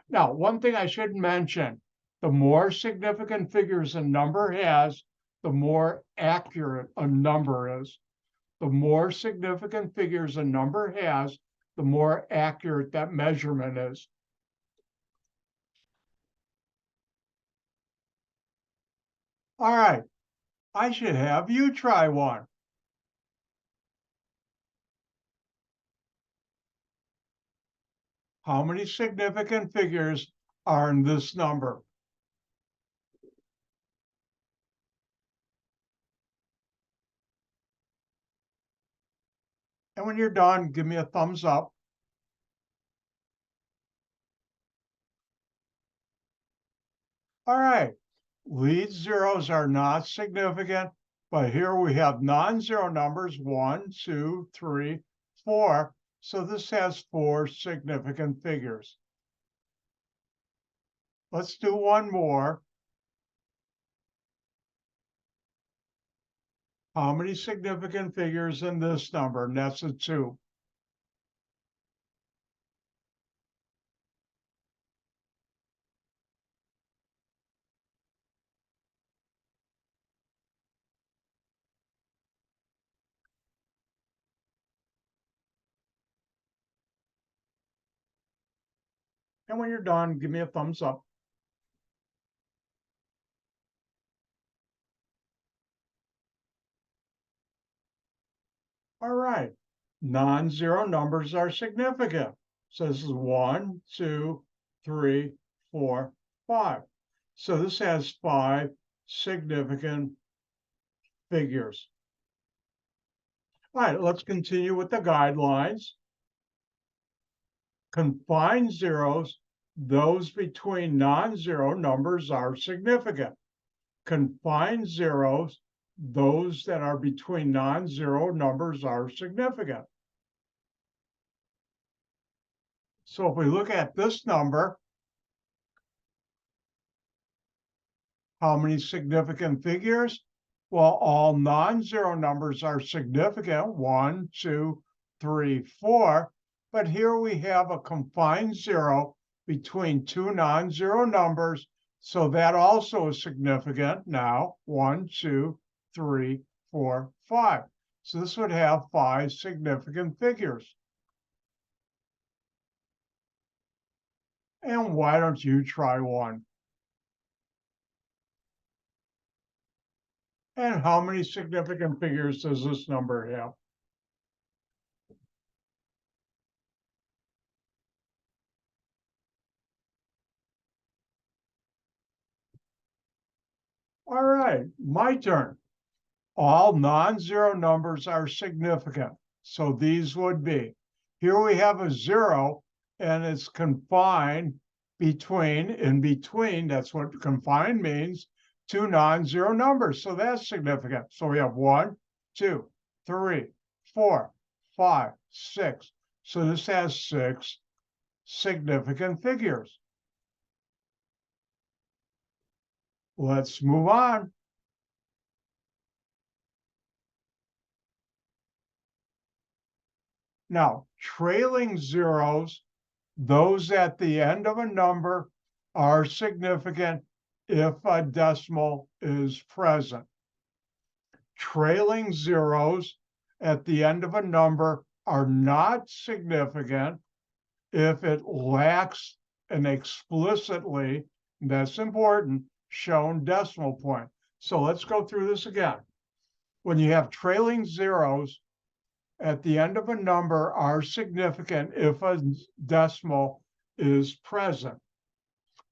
Now, one thing I should mention, the more significant figures a number has, the more accurate a number is. The more significant figures a number has, the more accurate that measurement is. All right, I should have you try one. How many significant figures are in this number? And when you're done, give me a thumbs up. All right, lead zeros are not significant, but here we have non-zero numbers, 1, 2, 3, 4. So this has 4 significant figures. Let's do one more. How many significant figures in this number? And that's a 2. And when you're done, give me a thumbs up. All right, non-zero numbers are significant. So this is 1, 2, 3, 4, 5. So this has 5 significant figures. All right, let's continue with the guidelines. Confined zeros, those between non-zero numbers are significant. Confined zeros, those that are between non-zero numbers are significant. So if we look at this number, how many significant figures? Well, all non-zero numbers are significant, 1, 2, 3, 4. But here we have a confined zero between two non-zero numbers. So that also is significant now, 1, 2, 3, 4, 5. So this would have 5 significant figures. And why don't you try one? And how many significant figures does this number have? All right, my turn. All non-zero numbers are significant. So these would be, here we have a 0 and it's confined in between, that's what confined means, two non-zero numbers. So that's significant. So we have 1, 2, 3, 4, 5, 6. So this has 6 significant figures. Let's move on. Now, trailing zeros, those at the end of a number, are significant if a decimal is present. Trailing zeros at the end of a number are not significant if it lacks an explicitly, that's important, shown decimal point. So let's go through this again. When you have trailing zeros at the end of a number are significant if a decimal is present.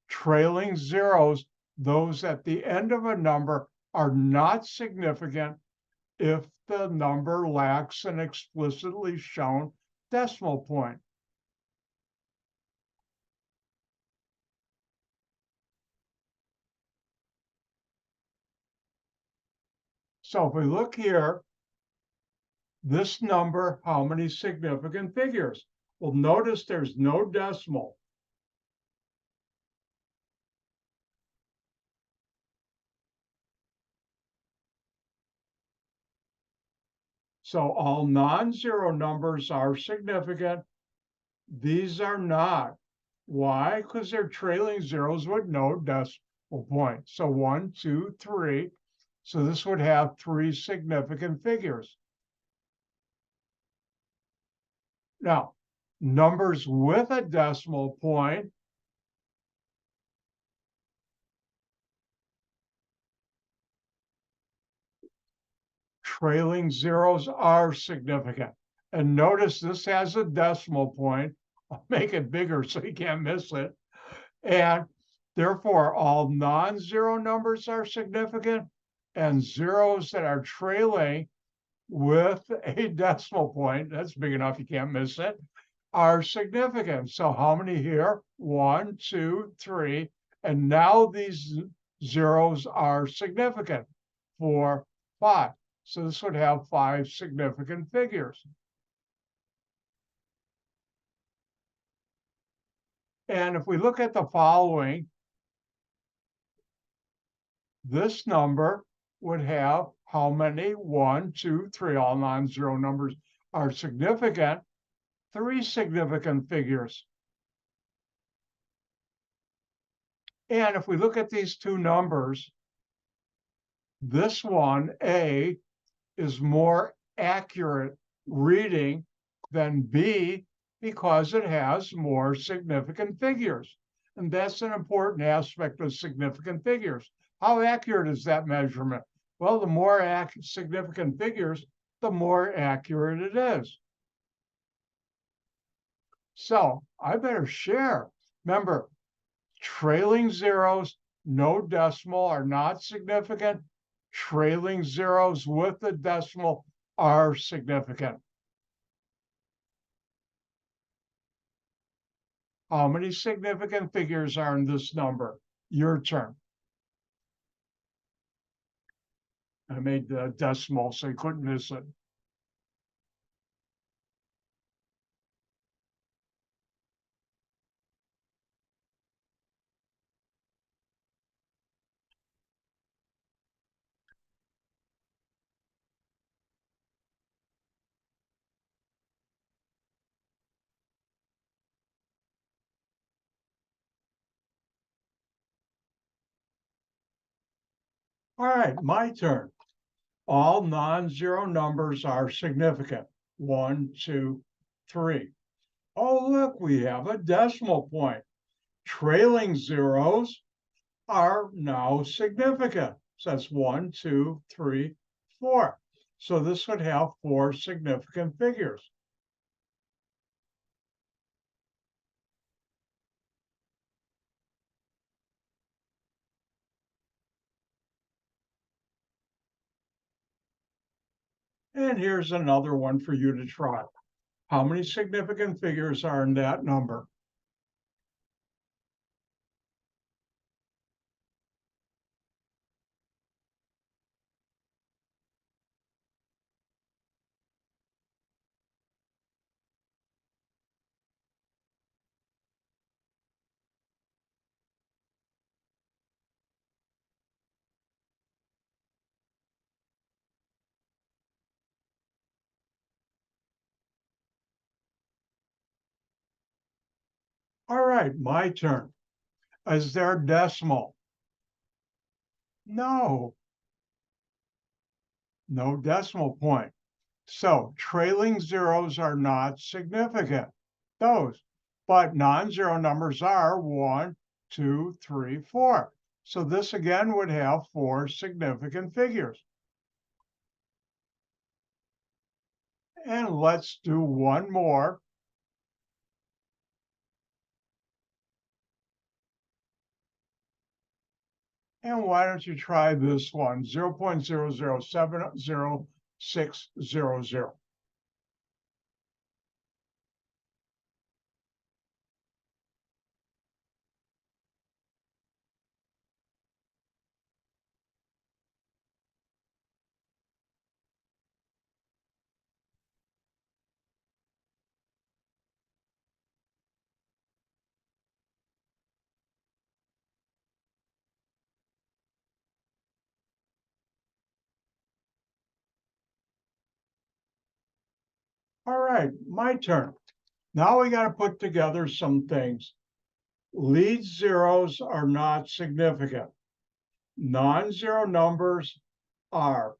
Trailing zeros, those at the end of a number, are not significant if the number lacks an explicitly shown decimal point. So if we look here, this number, how many significant figures? Well, notice there's no decimal. So all non-zero numbers are significant. These are not. Why? Because they're trailing zeros with no decimal point. So 1, 2, 3. So this would have 3 significant figures. Now, numbers with a decimal point, trailing zeros are significant. And notice this has a decimal point. I'll make it bigger so you can't miss it. And therefore, all non-zero numbers are significant, and zeros that are trailing with a decimal point, that's big enough you can't miss it, are significant. So how many here? 1, 2, 3, And now these zeros are significant. 4, 5. So this would have 5 significant figures. And if we look at the following, this number would have how many? 1, 2, 3. All non-zero numbers are significant. 3 significant figures. And if we look at these two numbers, this one, A, is more accurate reading than B because it has more significant figures. And that's an important aspect of significant figures. How accurate is that measurement? Well, the more significant figures, the more accurate it is. So I better share. Remember, trailing zeros, no decimal, are not significant. Trailing zeros with the decimal are significant. How many significant figures are in this number? Your turn. I made the decimal so you couldn't miss it. All right, my turn. All non-zero numbers are significant. 1, 2, 3. Oh, look, we have a decimal point. Trailing zeros are now significant. So that's 1, 2, 3, 4. So this would have 4 significant figures. And here's another one for you to try. How many significant figures are in that number? All right, my turn. Is there a decimal? No. No decimal point. So trailing zeros are not significant. Those. But non-zero numbers are 1, 2, 3, 4. So this again would have 4 significant figures. And let's do one more. And why don't you try this one, 0.00700600. All right, my turn. Now we got to put together some things. Lead zeros are not significant. Non-zero numbers are.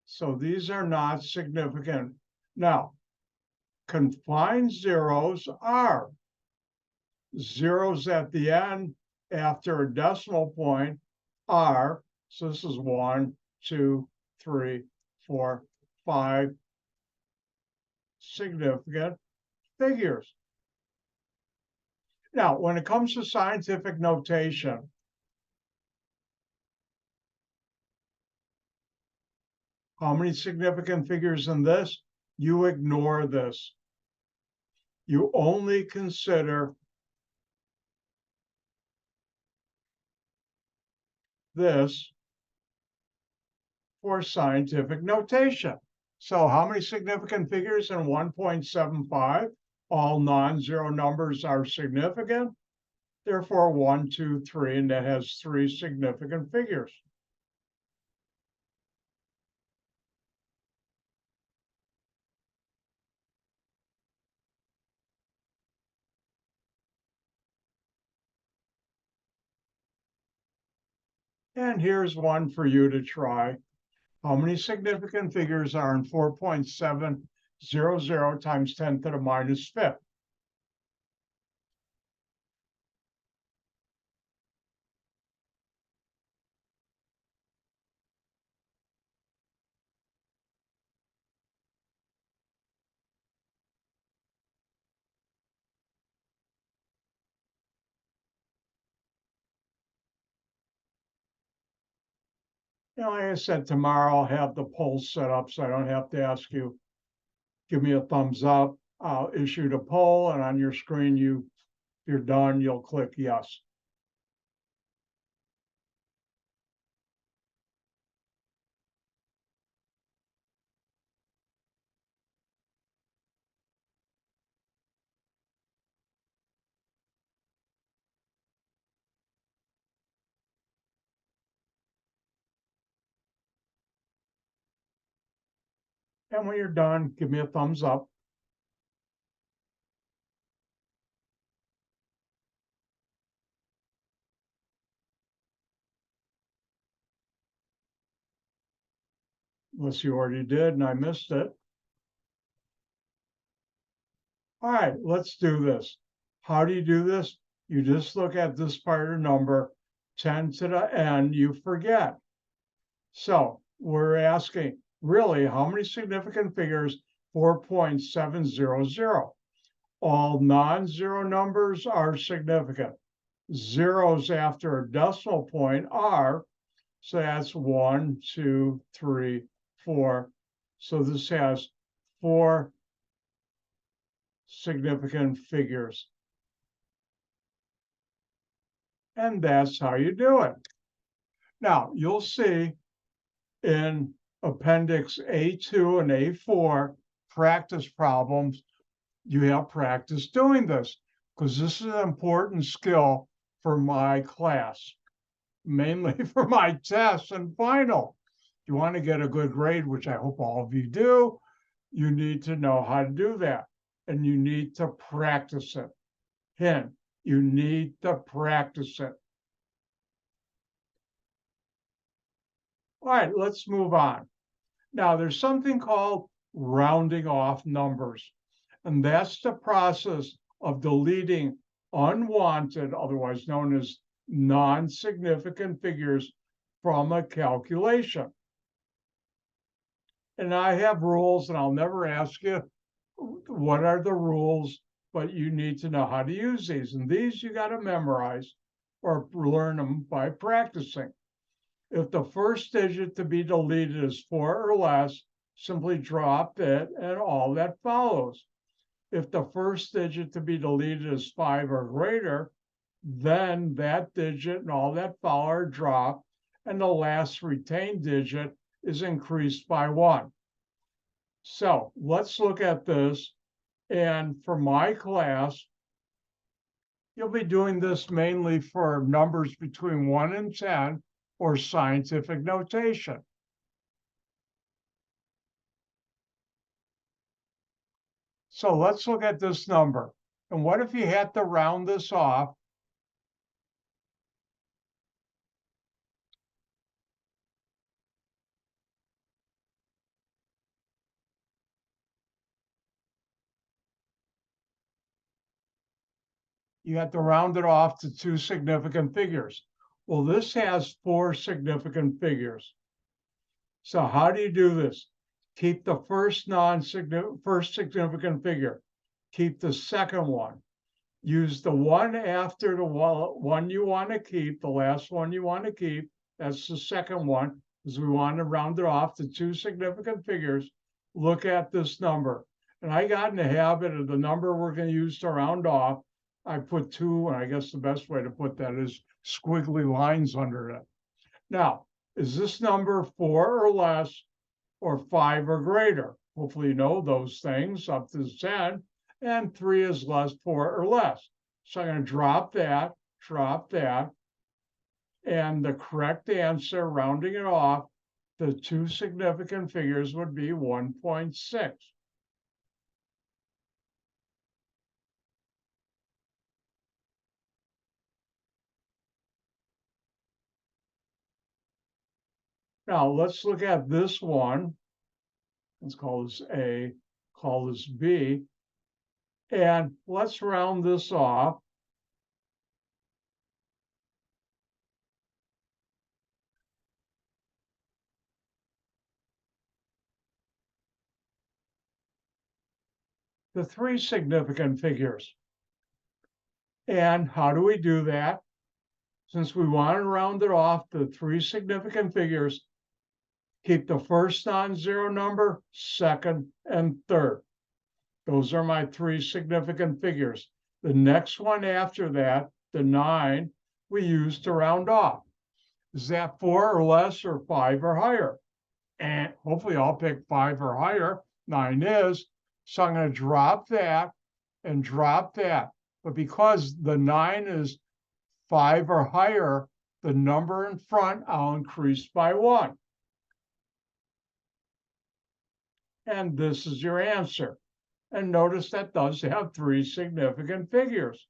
So these are not significant. Now, confined zeros are. Zeros at the end after a decimal point are. So this is 1, 2, 3, 4, 5 significant figures. Now, when it comes to scientific notation, how many significant figures in this? you ignore this. You only consider this for scientific notation. So how many significant figures in 1.75? All non-zero numbers are significant. Therefore, 1, 2, 3, and that has 3 significant figures. And here's one for you to try. How many significant figures are in 4.700 times 10 to the minus fifth? Like I said, tomorrow I'll have the poll set up so I don't have to ask you. Give me a thumbs up. I'll issue the poll, and on your screen, if you're done, you'll click yes. And when you're done, give me a thumbs up. Unless you already did and I missed it. All right, let's do this. How do you do this? You just look at this part of the number, 10 to the n, you forget. So we're asking, really, how many significant figures? 4.700. All non-zero numbers are significant. Zeros after a decimal point are, so that's 1, 2, 3, 4. So this has 4 significant figures. And that's how you do it. Now, you'll see in Appendix A2 and A4 practice problems, you have practice doing this because this is an important skill for my class, mainly for my tests and final. If you want to get a good grade, which I hope all of you do, you need to know how to do that. And you need to practice it. Hint, you need to practice it. All right, let's move on. Now, there's something called rounding off numbers, and that's the process of deleting unwanted, otherwise known as non-significant figures from a calculation. And I have rules, and I'll never ask you what are the rules, but you need to know how to use these. And these you got to memorize or learn them by practicing. If the first digit to be deleted is 4 or less, simply drop it and all that follows. If the first digit to be deleted is 5 or greater, then that digit and all that follow are dropped, and the last retained digit is increased by 1. So let's look at this. And for my class, you'll be doing this mainly for numbers between 1 and 10 or scientific notation. So let's look at this number. And what if you had to round this off? You have to round it off to 2 significant figures. Well, this has 4 significant figures. So how do you do this? Keep the first significant figure. Keep the second one. Use the one after the one you want to keep, the last one you want to keep. That's the second one, because we want to round it off to 2 significant figures. look at this number. And I got in the habit of the number we're going to use to round off. I put 2, and I guess the best way to put that is squiggly lines under it. Now, is this number 4 or less or 5 or greater? Hopefully you know those things up to 10, and 3 is less, 4 or less. So I'm going to drop that, and the correct answer, rounding it off, the 2 significant figures would be 1.6. Now let's look at this one. Let's call this A, call this B, and let's round this off. The 3 significant figures. And how do we do that? Since we want to round it off to 3 significant figures, keep the first non-zero number, second, and third. Those are my 3 significant figures. The next one after that, the 9, we use to round off. Is that 4 or less or 5 or higher? And hopefully I'll pick 5 or higher. 9 is. So I'm going to drop that and drop that. But because the 9 is 5 or higher, the number in front I'll increase by 1. And this is your answer. And notice that does have 3 significant figures.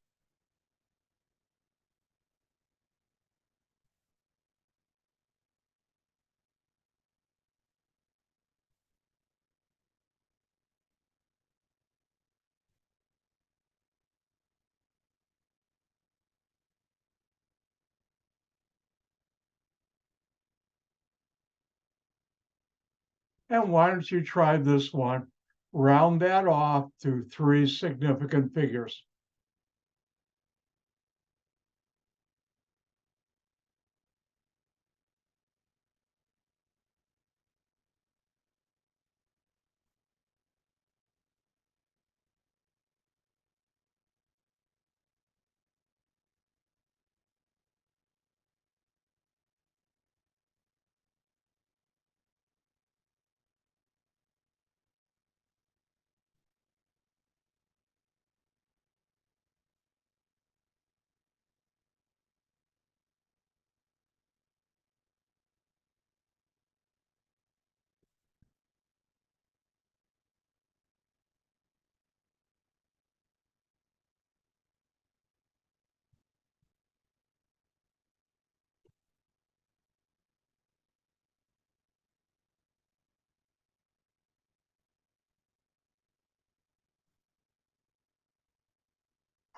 And why don't you try this one? Round that off to 3 significant figures.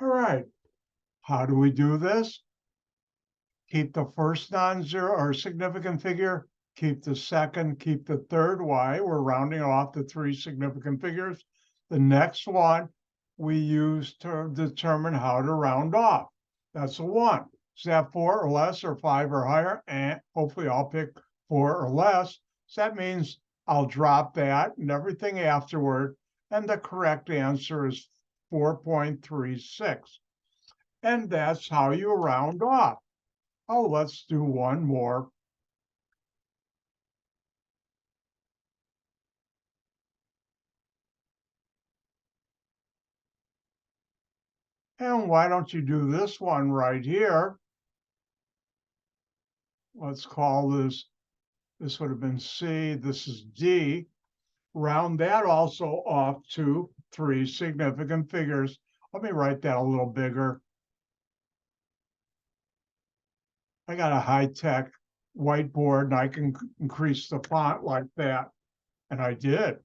All right, how do we do this? Keep the first non-zero or significant figure, keep the second, keep the third. Why? We're rounding off the 3 significant figures. The next one we use to determine how to round off. That's a 1. Is that 4 or less or 5 or higher? And hopefully I'll pick 4 or less. So that means I'll drop that and everything afterward. And the correct answer is 4.36. And that's how you round off. Oh, let's do one more. And why don't you do this one right here? Let's call this would have been C, this is D. Round that also off to 3 significant figures. Let me write that a little bigger. I got a high-tech whiteboard and I can increase the font like that. And I did.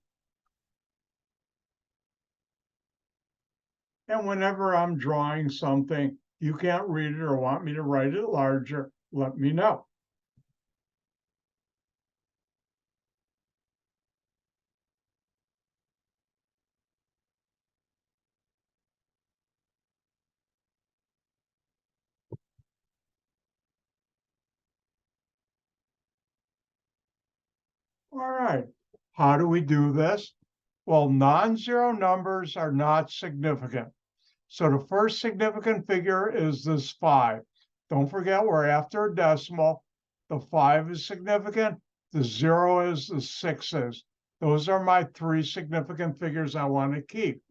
And whenever I'm drawing something, you can't read it or want me to write it larger, let me know. All right. How do we do this? Well, non-zero numbers are not significant. So the first significant figure is this 5. Don't forget, we're after a decimal. The 5 is significant. The 0 is, the 6 is. Those are my 3 significant figures I want to keep.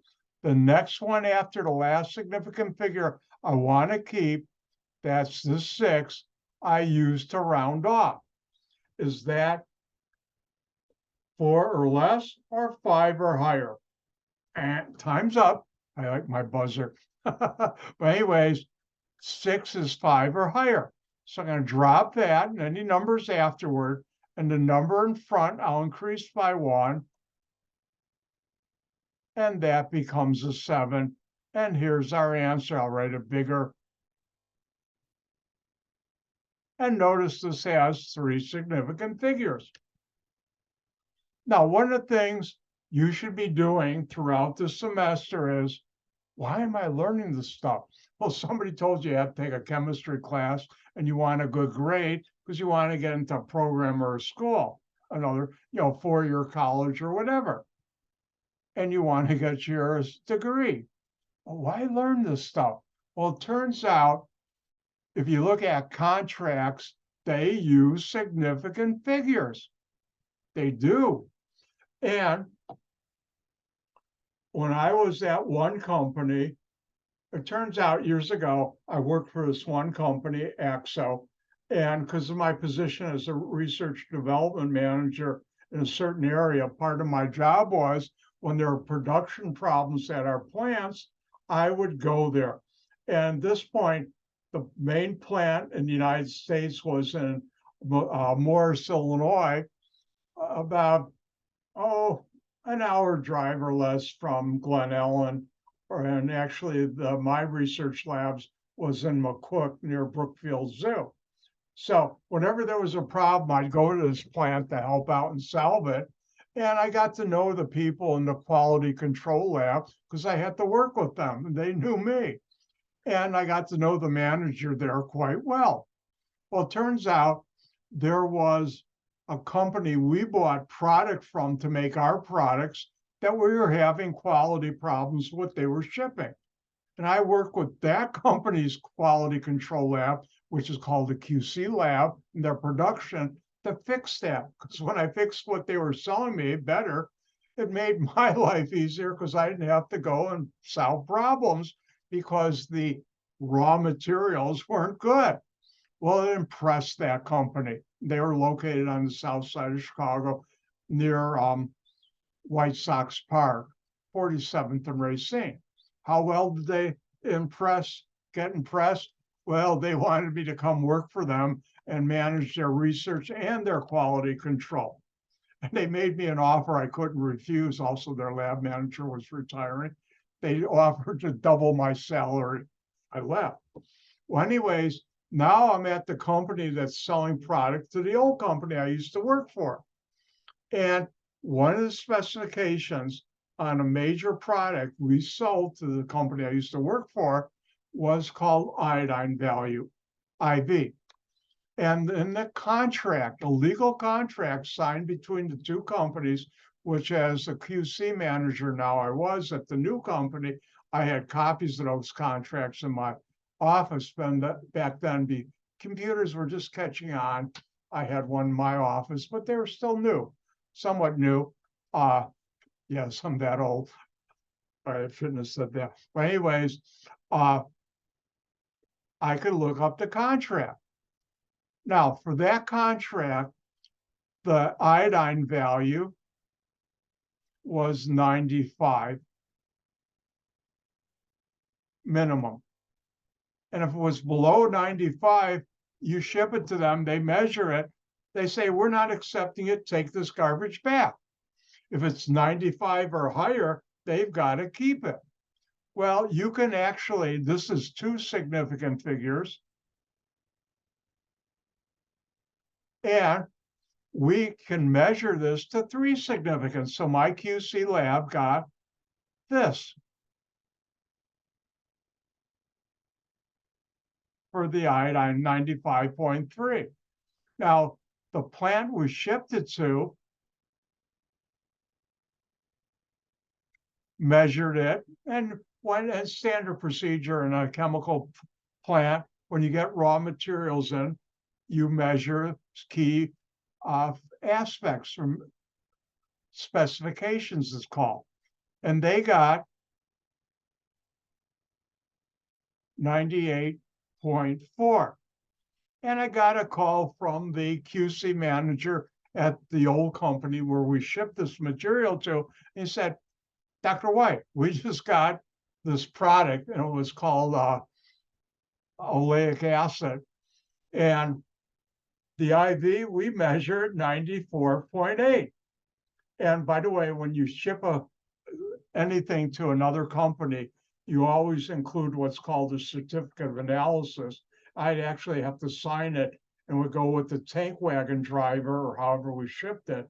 The next one after the last significant figure I want to keep, that's the 6, I use to round off. Is that 4 or less or 5 or higher? And time's up. I like my buzzer. But anyways, 6 is 5 or higher. So I'm going to drop that and any numbers afterward. And the number in front, I'll increase by 1. And that becomes a 7. And here's our answer. I'll write it bigger. And notice this has 3 significant figures. Now, one of the things you should be doing throughout the semester is, why am I learning this stuff? Well, somebody told you have to take a chemistry class and you want a good grade because you want to get into a program or a school, another, 4-year college or whatever. And you want to get your degree. Well, why learn this stuff? Well, it turns out if you look at contracts, they use significant figures. They do. And when I was at one company, it turns out years ago, I worked for this one company, AXO, and because of my position as a research development manager in a certain area, part of my job was when there were production problems at our plants, I would go there. And at this point, the main plant in the United States was in Morris, Illinois, about, an hour drive or less from Glen Ellen, and actually my research labs was in McCook near Brookfield Zoo. So whenever there was a problem, I'd go to this plant to help out and solve it. And I got to know the people in the quality control lab because I had to work with them and they knew me. And I got to know the manager there quite well. Well, it turns out there was a company we bought product from to make our products that we were having quality problems with they were shipping. And I worked with that company's quality control lab, which is called the QC lab, in their production to fix that. Because when I fixed what they were selling me better, it made my life easier because I didn't have to go and solve problems because the raw materials weren't good. Well, it impressed that company. They were located on the south side of Chicago near White Sox Park, 47th and Racine. How well did they get impressed? Well, they wanted me to come work for them and manage their research and their quality control. And they made me an offer I couldn't refuse. Also, their lab manager was retiring. They offered to double my salary. I left. Well, anyways, now I'm at the company that's selling product to the old company I used to work for. And one of the specifications on a major product we sold to the company I used to work for was called iodine value, IV. And in the contract, a legal contract signed between the two companies, which as a QC manager now I was at the new company, I had copies of those contracts in my office. Back then, computers were just catching on. I had one in my office, but they were still new, somewhat new. Yes, I'm that old. I shouldn't have said that. But anyways, I could look up the contract. Now, for that contract, the iodine value was 95 minimum. And if it was below 95, you ship it to them, they measure it, they say, we're not accepting it, take this garbage back. If it's 95 or higher, they've got to keep it. Well, you can actually, this is 2 significant figures. And we can measure this to 3 significant. So my QC lab got this for the iodine 95.3. Now, the plant we shipped it to measured it, and when as standard procedure in a chemical plant, when you get raw materials in, you measure key aspects or specifications, it's called. And they got 98.4. And I got a call from the QC manager at the old company where we shipped this material to. He said, Dr. White, we just got this product, and it was called oleic acid. And the IV, we measured 94.8. And by the way, when you ship anything to another company, you always include what's called a certificate of analysis. I'd actually have to sign it and would go with the tank wagon driver or however we shipped it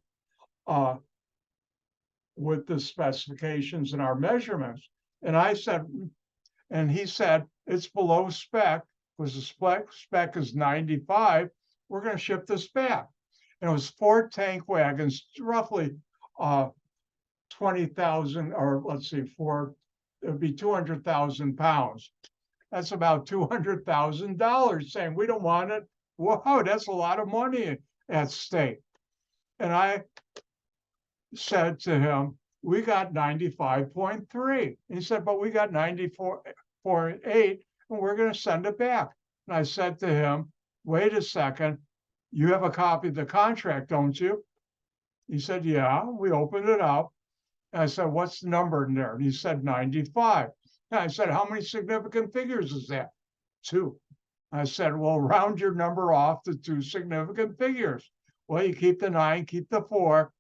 with the specifications and our measurements. And I said, and he said, it's below spec because the spec is 95. We're going to ship this back. And it was 4 tank wagons, roughly 20,000, or let's see, it would be 200,000 pounds. That's about $200,000 saying we don't want it. Whoa, that's a lot of money at stake. And I said to him, we got 95.3. He said, but we got 94.8 and we're going to send it back. And I said to him, wait a second, you have a copy of the contract, don't you? He said, yeah. We opened it up. And I said, what's the number in there? And he said, 95. And I said, how many significant figures is that? 2. I said, well, round your number off to 2 significant figures. Well, you keep the 9, keep the 4.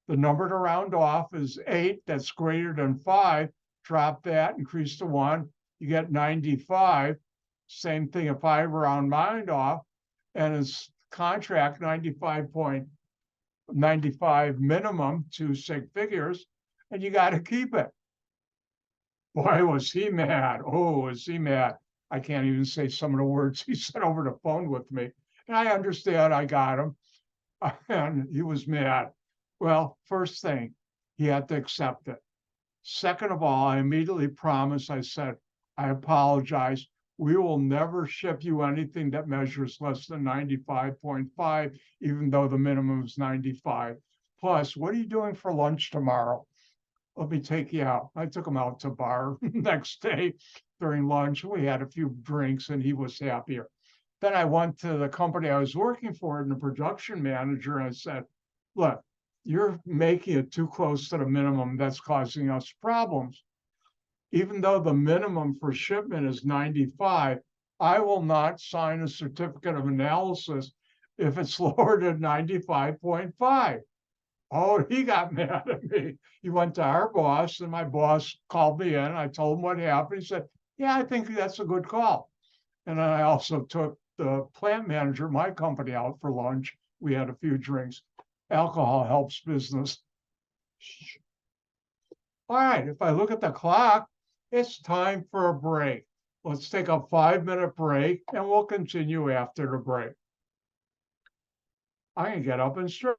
The number to round off is 8. That's greater than 5. Drop that, increase to 1. You get 95. Same thing if I round mine off, and it's contract 95.95 minimum, 2 sig figures, and you got to keep it. Boy, was he mad. Oh, was he mad. I can't even say some of the words he said over the phone with me. And I understand, I got him. And he was mad. Well, first thing, he had to accept it. Second of all, I immediately promised, I said, I apologize. We will never ship you anything that measures less than 95.5, even though the minimum is 95. Plus, what are you doing for lunch tomorrow? Let me take you out. I took him out to bar next day during lunch. We had a few drinks and he was happier. Then I went to the company I was working for and the production manager, and I said, look, you're making it too close to the minimum. That's causing us problems. Even though the minimum for shipment is 95, I will not sign a certificate of analysis if it's lower than 95.5. Oh, he got mad at me. He went to our boss, and my boss called me in. I told him what happened. He said, yeah, I think that's a good call. And then I also took the plant manager of my company out for lunch. We had a few drinks. Alcohol helps business. All right, if I look at the clock, it's time for a break. Let's take a 5-minute break, and we'll continue after the break. I can get up and stretch.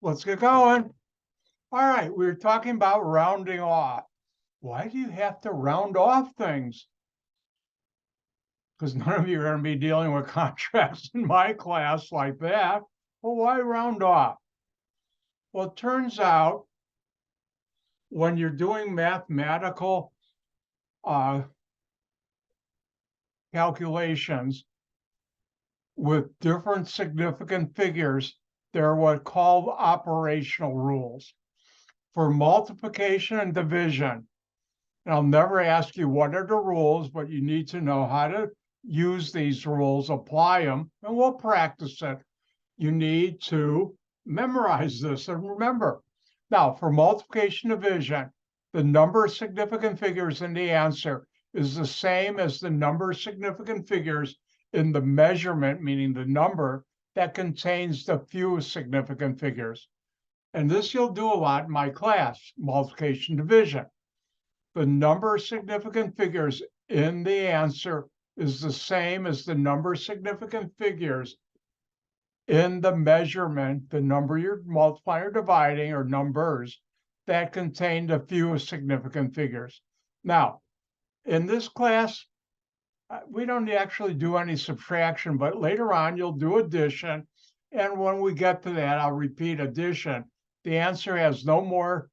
let's get going. All right, we were talking about rounding off. Why do you have to round off things? Because none of you are going to be dealing with contracts in my class like that. Well, why round off? Well, it turns out when you're doing mathematical calculations with different significant figures, they're what called operational rules. For multiplication and division, and I'll never ask you what are the rules, but you need to know how to use these rules, apply them, and we'll practice it. You need to memorize this and remember. Now, for multiplication division, the number of significant figures in the answer is the same as the number of significant figures in the measurement, meaning the number that contains the fewest significant figures. And this you'll do a lot in my class, multiplication division. The number of significant figures in the answer is the same as the number of significant figures in the measurement, the number you're multiplying or dividing, or numbers that contain the fewest significant figures. Now, in this class, we don't actually do any subtraction, but later on you'll do addition. And when we get to that, I'll repeat addition. The answer has no more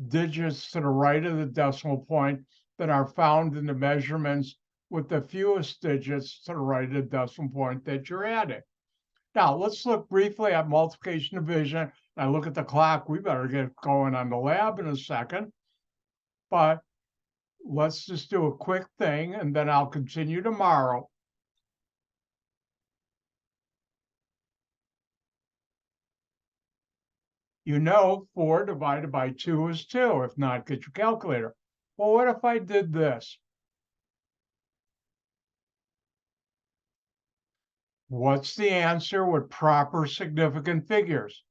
digits to the right of the decimal point than are found in the measurements with the fewest digits to the right of the decimal point that you're adding. Now, let's look briefly at multiplication division. I look at the clock. We better get going on the lab in a second. But let's just do a quick thing, and then I'll continue tomorrow. You know 4 divided by 2 is 2. If not, get your calculator. Well, what if I did this? What's the answer with proper significant figures?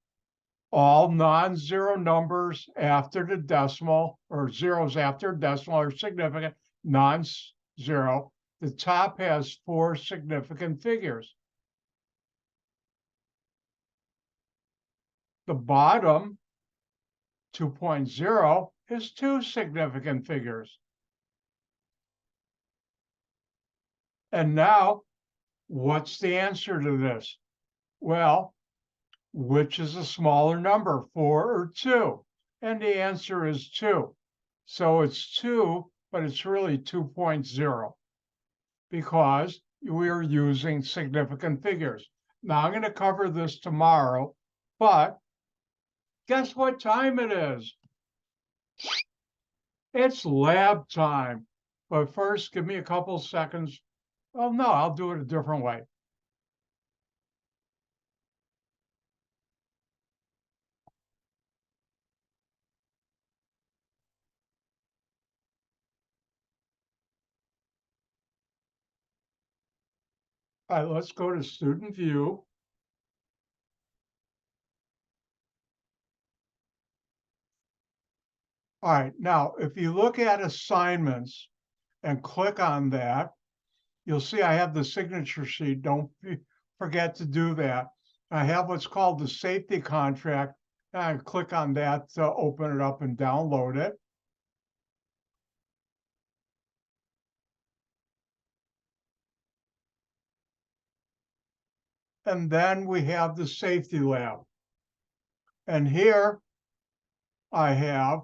All non-zero numbers after the decimal, or zeros after decimal, are significant, non-zero. The top has 4 significant figures. The bottom, 2.0, is 2 significant figures. And now, what's the answer to this? Well, which is a smaller number, 4 or 2? And the answer is 2. So it's 2, but it's really 2.0 because we're using significant figures. Now, I'm going to cover this tomorrow, but guess what time it is? It's lab time. But first, give me a couple seconds. Oh, no, I'll do it a different way. All right, let's go to student view. All right, now, if you look at assignments and click on that, you'll see I have the signature sheet. Don't forget to do that. I have what's called the safety contract. And I click on that to open it up and download it. And then we have the safety lab. And here I have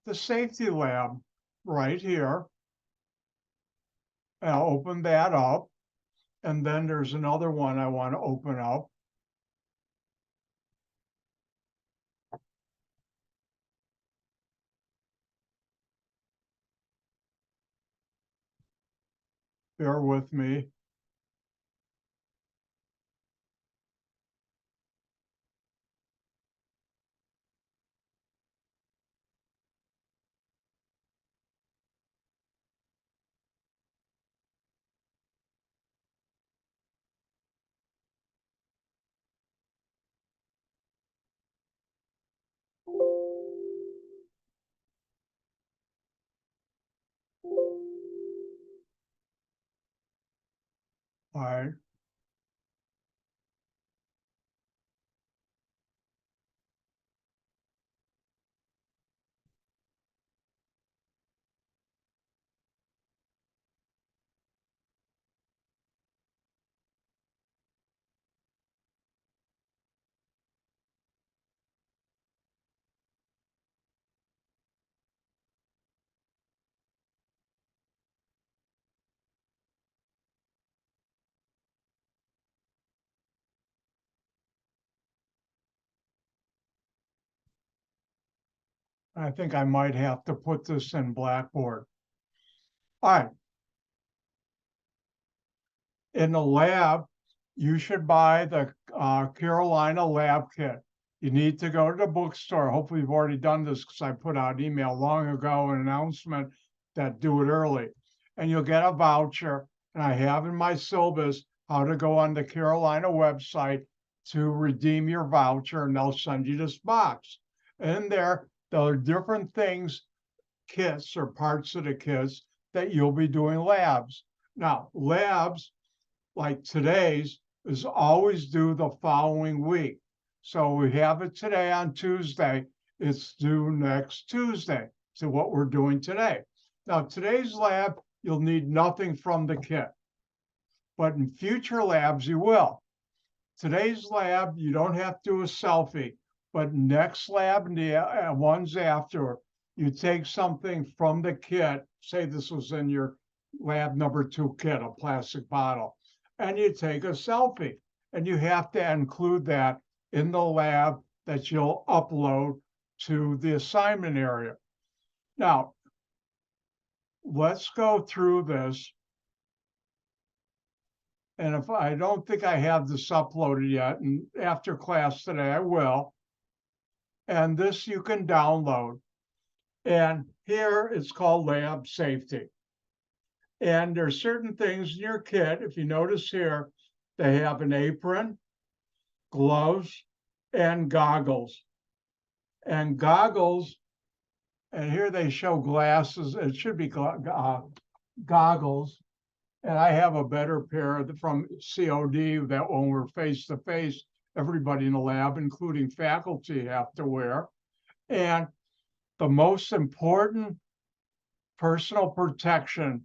the safety lab right here. And I'll open that up. And then there's another one I want to open up. Bear with me. All right. I think I might have to put this in Blackboard. All right. In the lab, you should buy the Carolina lab kit. You need to go to the bookstore. Hopefully you've already done this because I put out an email long ago, an announcement that do it early. And you'll get a voucher. And I have in my syllabus how to go on the Carolina website to redeem your voucher, and they'll send you this box. In there are different things, kits or parts of the kits that you'll be doing labs. Now, labs like today's is always due the following week. So we have it today on Tuesday. It's due next Tuesday to what we're doing today. Now, today's lab, you'll need nothing from the kit, but in future labs, you will. Today's lab, you don't have to do a selfie, but next lab and the ones after, you take something from the kit, say this was in your lab number 2 kit, a plastic bottle, and you take a selfie, and you have to include that in the lab that you'll upload to the assignment area. Now, let's go through this. And if I don't think I have this uploaded yet, and after class today, I will. And this you can download. And here it's called lab safety. And there's certain things in your kit. If you notice here, they have an apron, gloves, and goggles. And goggles, and here they show glasses. It should be goggles. And I have a better pair from COD that when we're face to face, everybody in the lab, including faculty, have to wear. And the most important personal protection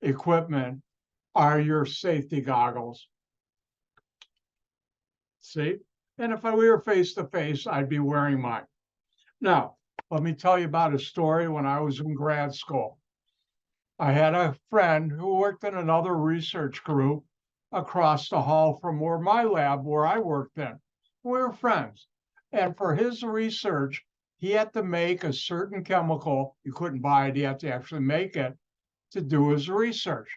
equipment are your safety goggles. See? And if we were face to face, I'd be wearing mine. Now, let me tell you about a story when I was in grad school. I had a friend who worked in another research group across the hall from my lab where I worked in. We were friends. And for his research, he had to make a certain chemical. You couldn't buy it, he had to actually make it to do his research.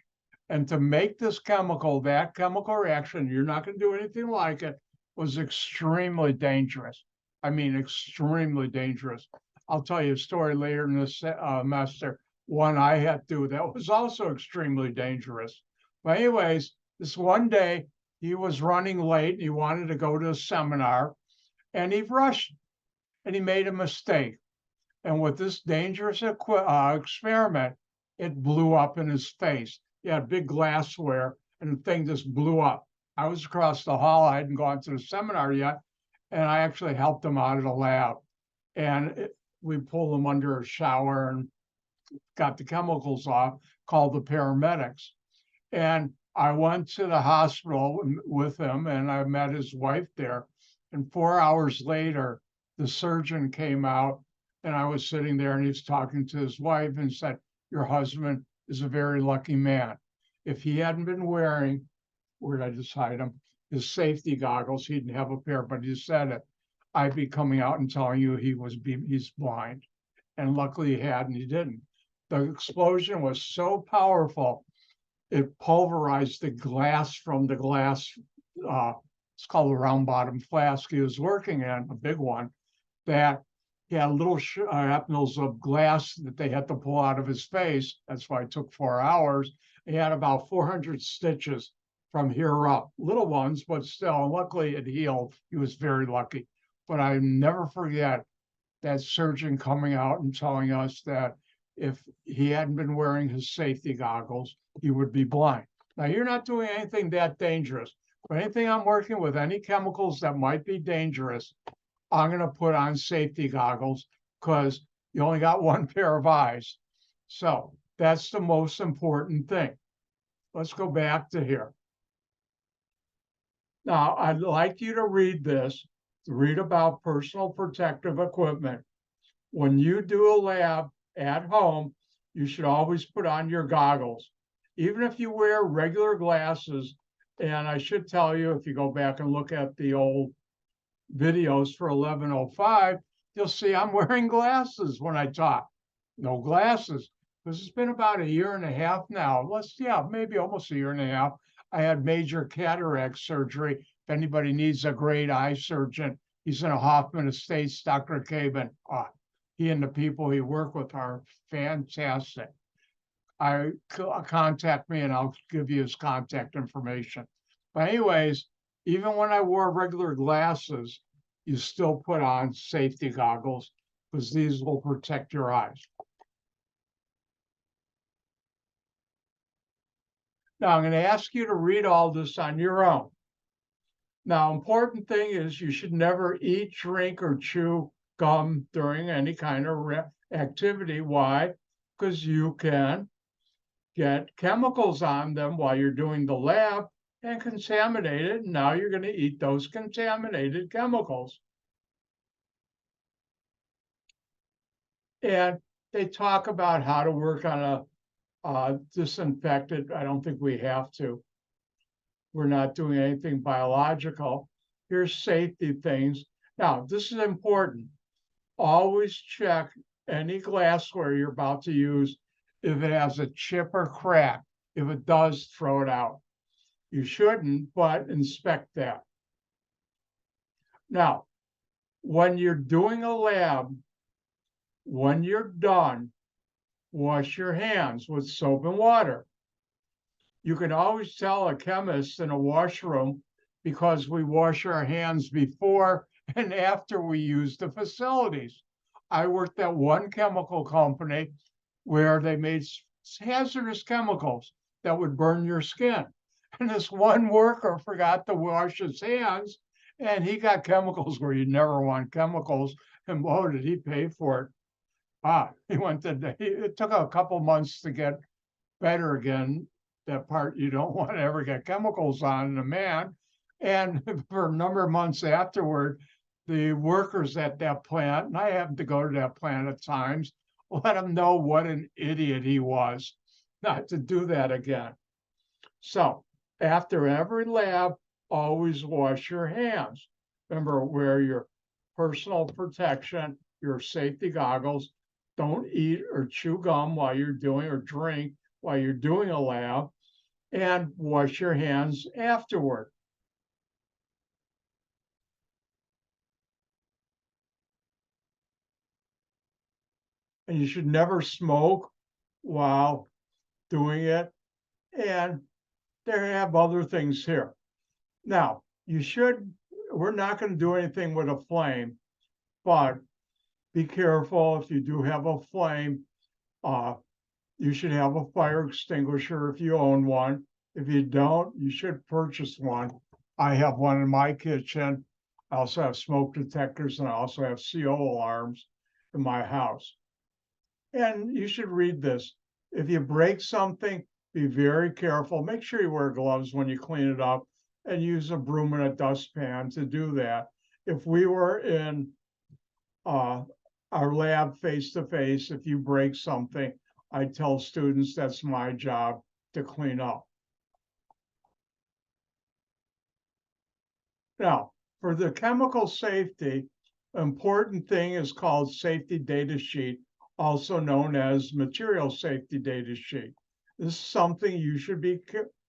And to make this chemical, that chemical reaction, you're not going to do anything like it, was extremely dangerous. I mean, extremely dangerous. I'll tell you a story later in this semester. One I had to do that was also extremely dangerous. But anyways, this one day he was running late and he wanted to go to a seminar and he rushed and he made a mistake. And with this dangerous experiment, it blew up in his face. He had big glassware and the thing just blew up. I was across the hall. I hadn't gone to the seminar yet. And I actually helped him out of the lab. And we pulled him under a shower and got the chemicals off, called the paramedics. And I went to the hospital with him and I met his wife there. And 4 hours later, the surgeon came out and I was sitting there and he was talking to his wife and said, "Your husband is a very lucky man. If he hadn't been wearing," where did I just hide him? His safety goggles, he didn't have a pair, but he said it, "I'd be coming out and telling you he's blind." And luckily he had and he didn't. The explosion was so powerful, it pulverized the glass from the glass. It's called a round bottom flask he was working in, a big one, that he had little shrapnels of glass that they had to pull out of his face. That's why it took 4 hours. He had about 400 stitches from here up, little ones, but still, and luckily it healed. He was very lucky. But I never forget that surgeon coming out and telling us that if he hadn't been wearing his safety goggles, he would be blind. Now, you're not doing anything that dangerous, but anything I'm working with, any chemicals that might be dangerous, I'm going to put on safety goggles because you only got one pair of eyes. So that's the most important thing. Let's go back to here. Now, I'd like you to read this, to read about personal protective equipment. When you do a lab at home, you should always put on your goggles. Even if you wear regular glasses, and I should tell you, if you go back and look at the old videos for 1105, you'll see I'm wearing glasses when I talk. No glasses. This has been about 1.5 years now. Maybe almost 1.5 years. I had major cataract surgery. If anybody needs a great eye surgeon, he's in a Hoffman Estates, Dr. Caban. He and the people he worked with are fantastic. Contact me and I'll give you his contact information. But anyways, even when I wore regular glasses, you still put on safety goggles because these will protect your eyes. Now, I'm going to ask you to read all this on your own. Now, important thing is you should never eat, drink, or chew gum during any kind of activity. Why? Because you can get chemicals on them while you're doing the lab and contaminate it. And now you're going to eat those contaminated chemicals. And they talk about how to work on a disinfectant. I don't think we have to. We're not doing anything biological. Here's safety things. Now, this is important. Always check any glassware you're about to use if it has a chip or crack. If it does, throw it out. You shouldn't, but inspect that. Now, when you're doing a lab, when you're done, wash your hands with soap and water. You can always tell a chemist in a washroom because we wash our hands before and after we use the facilities. I worked at one chemical company where they made hazardous chemicals that would burn your skin. And this one worker forgot to wash his hands and he got chemicals where you never want chemicals. And whoa, did he pay for it? It took a couple months to get better again. That part you don't want to ever get chemicals on a man. And for a number of months afterward, the workers at that plant, and I happened to go to that plant at times, let him know what an idiot he was not to do that again. So after every lab, always wash your hands. Remember, wear your personal protection, your safety goggles. Don't eat or chew gum while you're doing or drink while you're doing a lab, and wash your hands afterward. And you should never smoke while doing it. And they have other things here. Now, we're not going to do anything with a flame, but be careful if you do have a flame. You should have a fire extinguisher if you own one. If you don't, you should purchase one. I have one in my kitchen. I also have smoke detectors and I also have CO alarms in my house. And you should read this. If you break something, be very careful. Make sure you wear gloves when you clean it up and use a broom and a dustpan to do that. If we were in our lab face-to-face, if you break something, I tell students that's my job to clean up. Now, for the chemical safety, important thing is called safety data sheet, also known as material safety data sheet. This is something you should be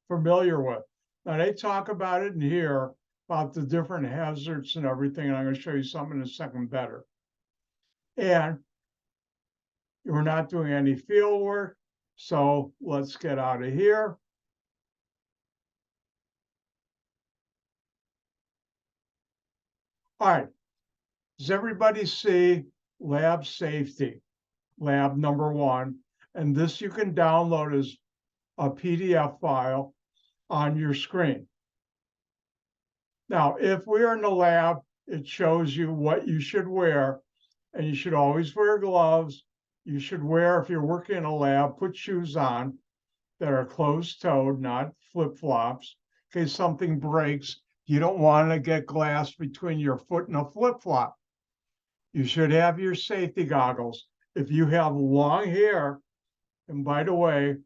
familiar with. Now, they talk about it in here, about the different hazards and everything, and I'm going to show you something in a second better. And we're not doing any field work, so let's get out of here. All right, does everybody see lab safety, lab number 1? And this you can download as a PDF file on your screen. Now, if we're in the lab, it shows you what you should wear, and you should always wear gloves. You should wear, if you're working in a lab, put shoes on that are closed-toed, not flip-flops, in case something breaks. You don't want to get glass between your foot and a flip-flop. You should have your safety goggles. If you have long hair, and by the way,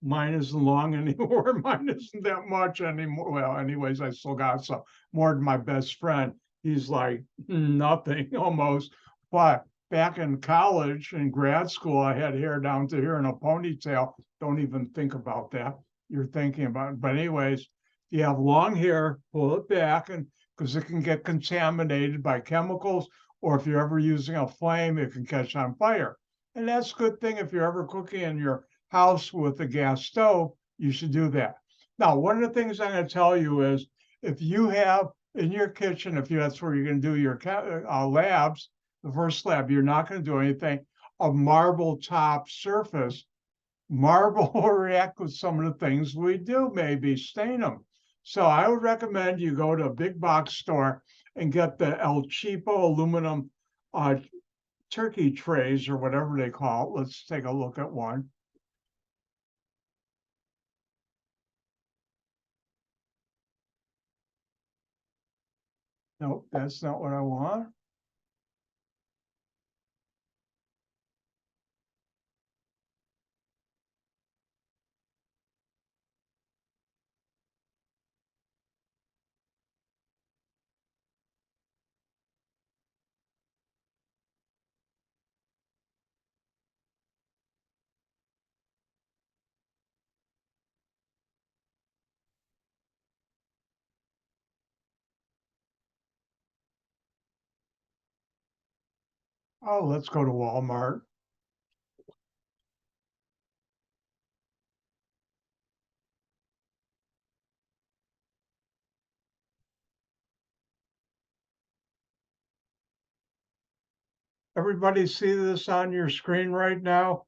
mine isn't long anymore. Mine isn't that much anymore. Well, anyways, I still got some more than my best friend. He's like nothing almost. But back in college and grad school, I had hair down to here in a ponytail. Don't even think about that. You're thinking about it. But anyways, if you have long hair, pull it back, and because it can get contaminated by chemicals, or if you're ever using a flame, it can catch on fire. And that's a good thing if you're ever cooking in your house with a gas stove, you should do that. Now, one of the things I'm going to tell you is if you have in your kitchen, if that's where you're going to do your labs, the first lab, you're not going to do anything, a marble top surface, marble will react with some of the things we do, maybe stain them. So I would recommend you go to a big box store and get the El Cheapo aluminum turkey trays or whatever they call it. Let's take a look at one. Nope, that's not what I want. Oh, let's go to Walmart. Everybody see this on your screen right now?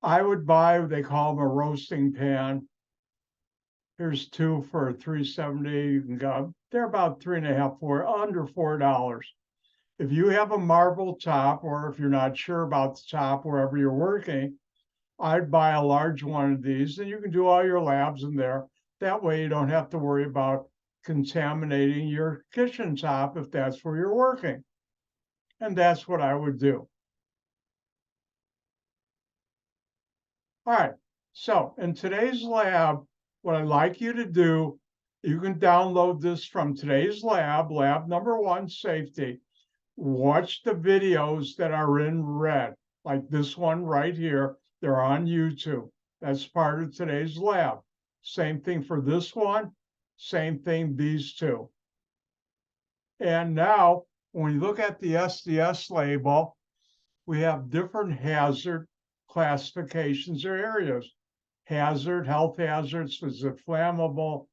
I would buy, they call them a roasting pan. Here's two for $3.70. You can go, they're about $3.50, under $4. If you have a marble top, or if you're not sure about the top wherever you're working, I'd buy a large one of these, and you can do all your labs in there. That way you don't have to worry about contaminating your kitchen top if that's where you're working. And that's what I would do. All right, so in today's lab, what I'd like you to do, you can download this from today's lab, lab number 1, safety. Watch the videos that are in red, like this one right here. They're on YouTube. That's part of today's lab. Same thing for this one, same thing, these two. And now, when you look at the SDS label, we have different hazard classifications or areas. Hazard, health hazards, is it flammable,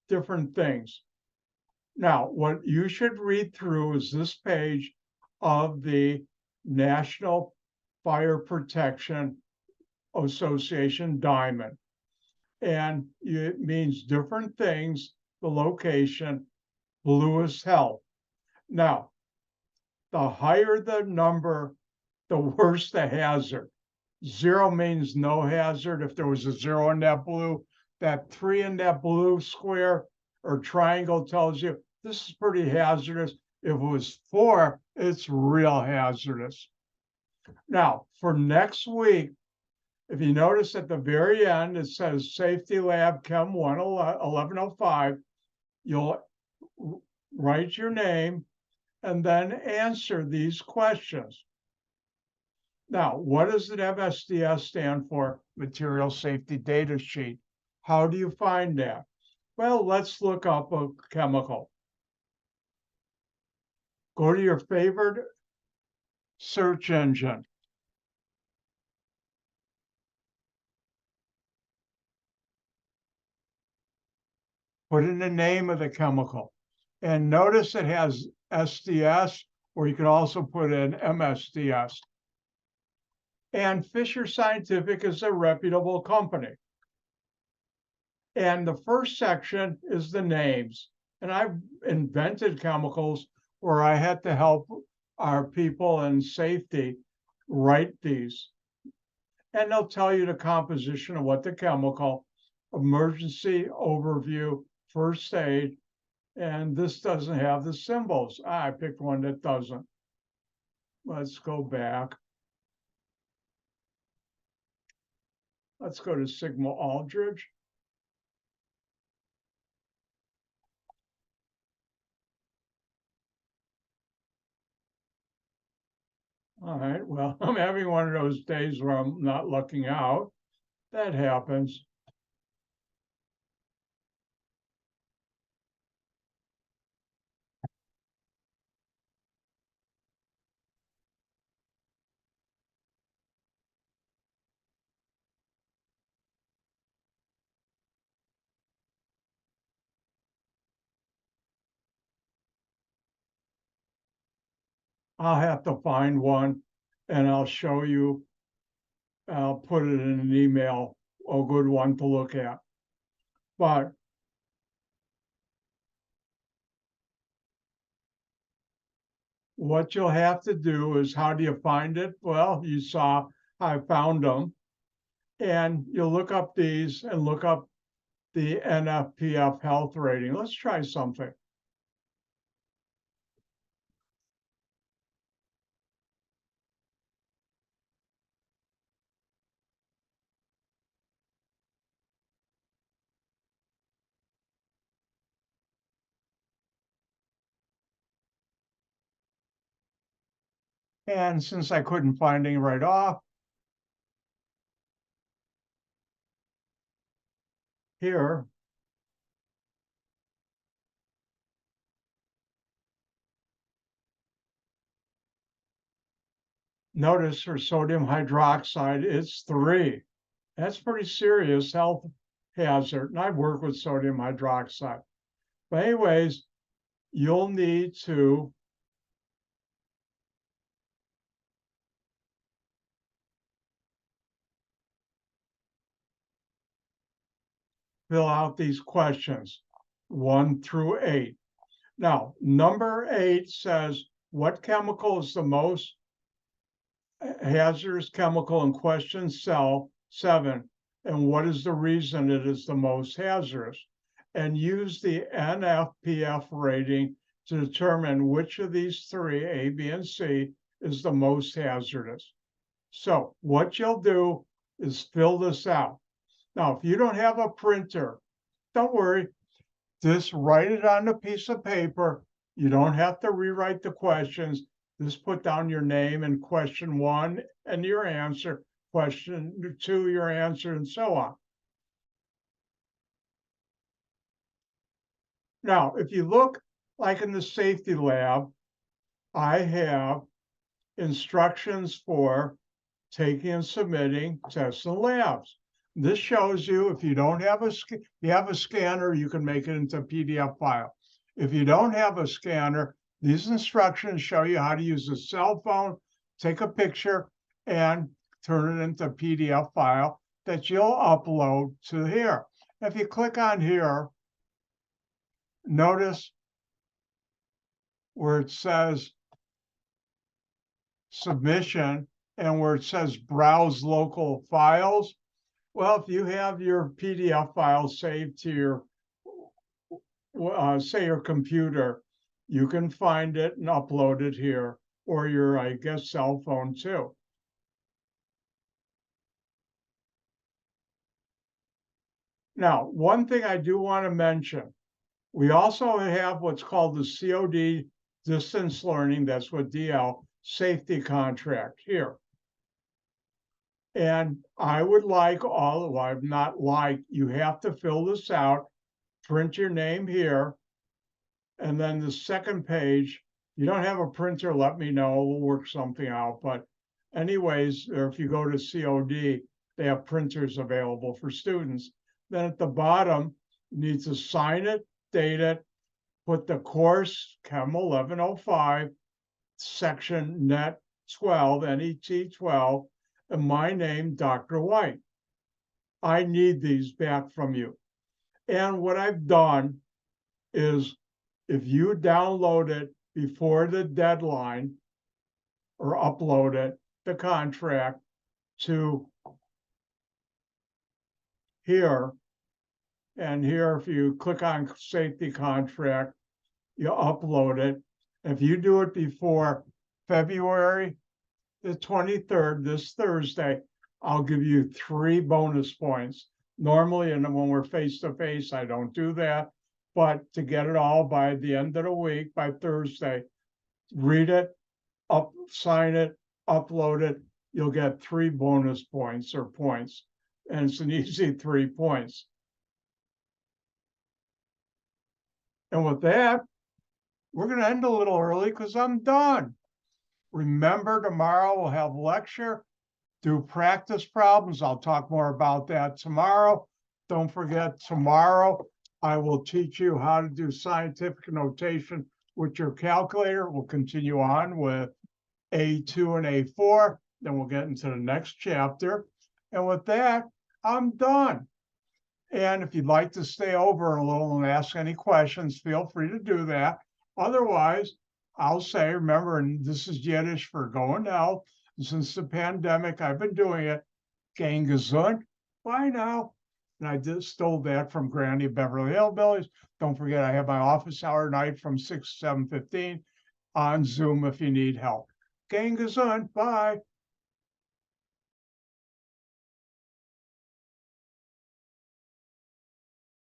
different things. Now, what you should read through is this page of the National Fire Protection Association Diamond. And it means different things, the location, blue is health. Now, the higher the number, the worse the hazard. 0 means no hazard. If there was a 0 in that blue, that 3 in that blue square or triangle tells you this is pretty hazardous. If it was 4, it's real hazardous. Now, for next week, if you notice at the very end, it says Safety Lab Chem 1105, you'll write your name and then answer these questions. Now, what does the MSDS stand for? Material Safety Data Sheet. How do you find that? Well, let's look up a chemical. Go to your favorite search engine. Put in the name of the chemical. And notice it has SDS, or you can also put in MSDS. And Fisher Scientific is a reputable company. And the first section is the names. And I've invented chemicals where I had to help our people in safety write these. And they'll tell you the composition of what the chemical, emergency overview, first aid, and this doesn't have the symbols. I picked one that doesn't. Let's go back. Let's go to Sigma Aldrich. All right, well, I'm having one of those days where I'm not looking out. That happens. I'll have to find one and I'll show you. I'll put it in an email, a good one to look at. But what you'll have to do is, how do you find it? Well, you saw I found them. And you'll look up these and look up the NFPF health rating. Let's try something. And since I couldn't find any right off, here, notice for sodium hydroxide, it's 3. That's pretty serious health hazard. And I've worked with sodium hydroxide. But anyways, you'll need to fill out these questions, 1 through 8. Now, number 8 says, what chemical is the most hazardous chemical in question cell 7, and what is the reason it is the most hazardous? And use the NFPF rating to determine which of these 3, A, B, and C, is the most hazardous. So what you'll do is fill this out. Now, if you don't have a printer, don't worry, just write it on a piece of paper. You don't have to rewrite the questions. Just put down your name and question 1 and your answer, question 2, your answer, and so on. Now, if you look like in the safety lab, I have instructions for taking and submitting tests and labs. This shows you, if you don't have you have a scanner, you can make it into a PDF file. If you don't have a scanner, these instructions show you how to use a cell phone, take a picture, and turn it into a PDF file that you'll upload to here. If you click on here, notice where it says submission and where it says browse local files. Well, if you have your PDF file saved to your, say, your computer, you can find it and upload it here, or your, I guess, cell phone too. Now, one thing I do want to mention, we also have what's called the COD distance learning, that's what DL, safety contract here. And I would like all, well, I'm not like, you have to fill this out, print your name here, and then the second page, you don't have a printer, let me know, we'll work something out. But anyways, or if you go to COD, they have printers available for students. Then at the bottom, you need to sign it, date it, put the course, Chem 1105, section NET 12, NET 12, and my name, Dr. White. I need these back from you. And what I've done is, if you download it before the deadline or upload it, the contract, to here, and here, if you click on safety contract, you upload it. If you do it before February the 23rd, this Thursday, I'll give you 3 bonus points. Normally, and when we're face-to-face, I don't do that. But to get it all by the end of the week, by Thursday, read it, sign it, upload it, you'll get 3 bonus points or points. And it's an easy 3 points. And with that, we're going to end a little early because I'm done. Remember, tomorrow we'll have lecture, do practice problems. I'll talk more about that tomorrow. Don't forget, tomorrow I will teach you how to do scientific notation with your calculator. We'll continue on with A2 and A4. Then we'll get into the next chapter. And with that, I'm done. And if you'd like to stay over a little and ask any questions, feel free to do that. Otherwise, I'll say, remember, and this is Yiddish for going now. Since the pandemic, I've been doing it. Gehen gesund. Bye now. And I just stole that from Granny Beverly Hillbillies. Don't forget, I have my office hour night from 6 to 7:15 on Zoom if you need help. Gehen gesund. Bye.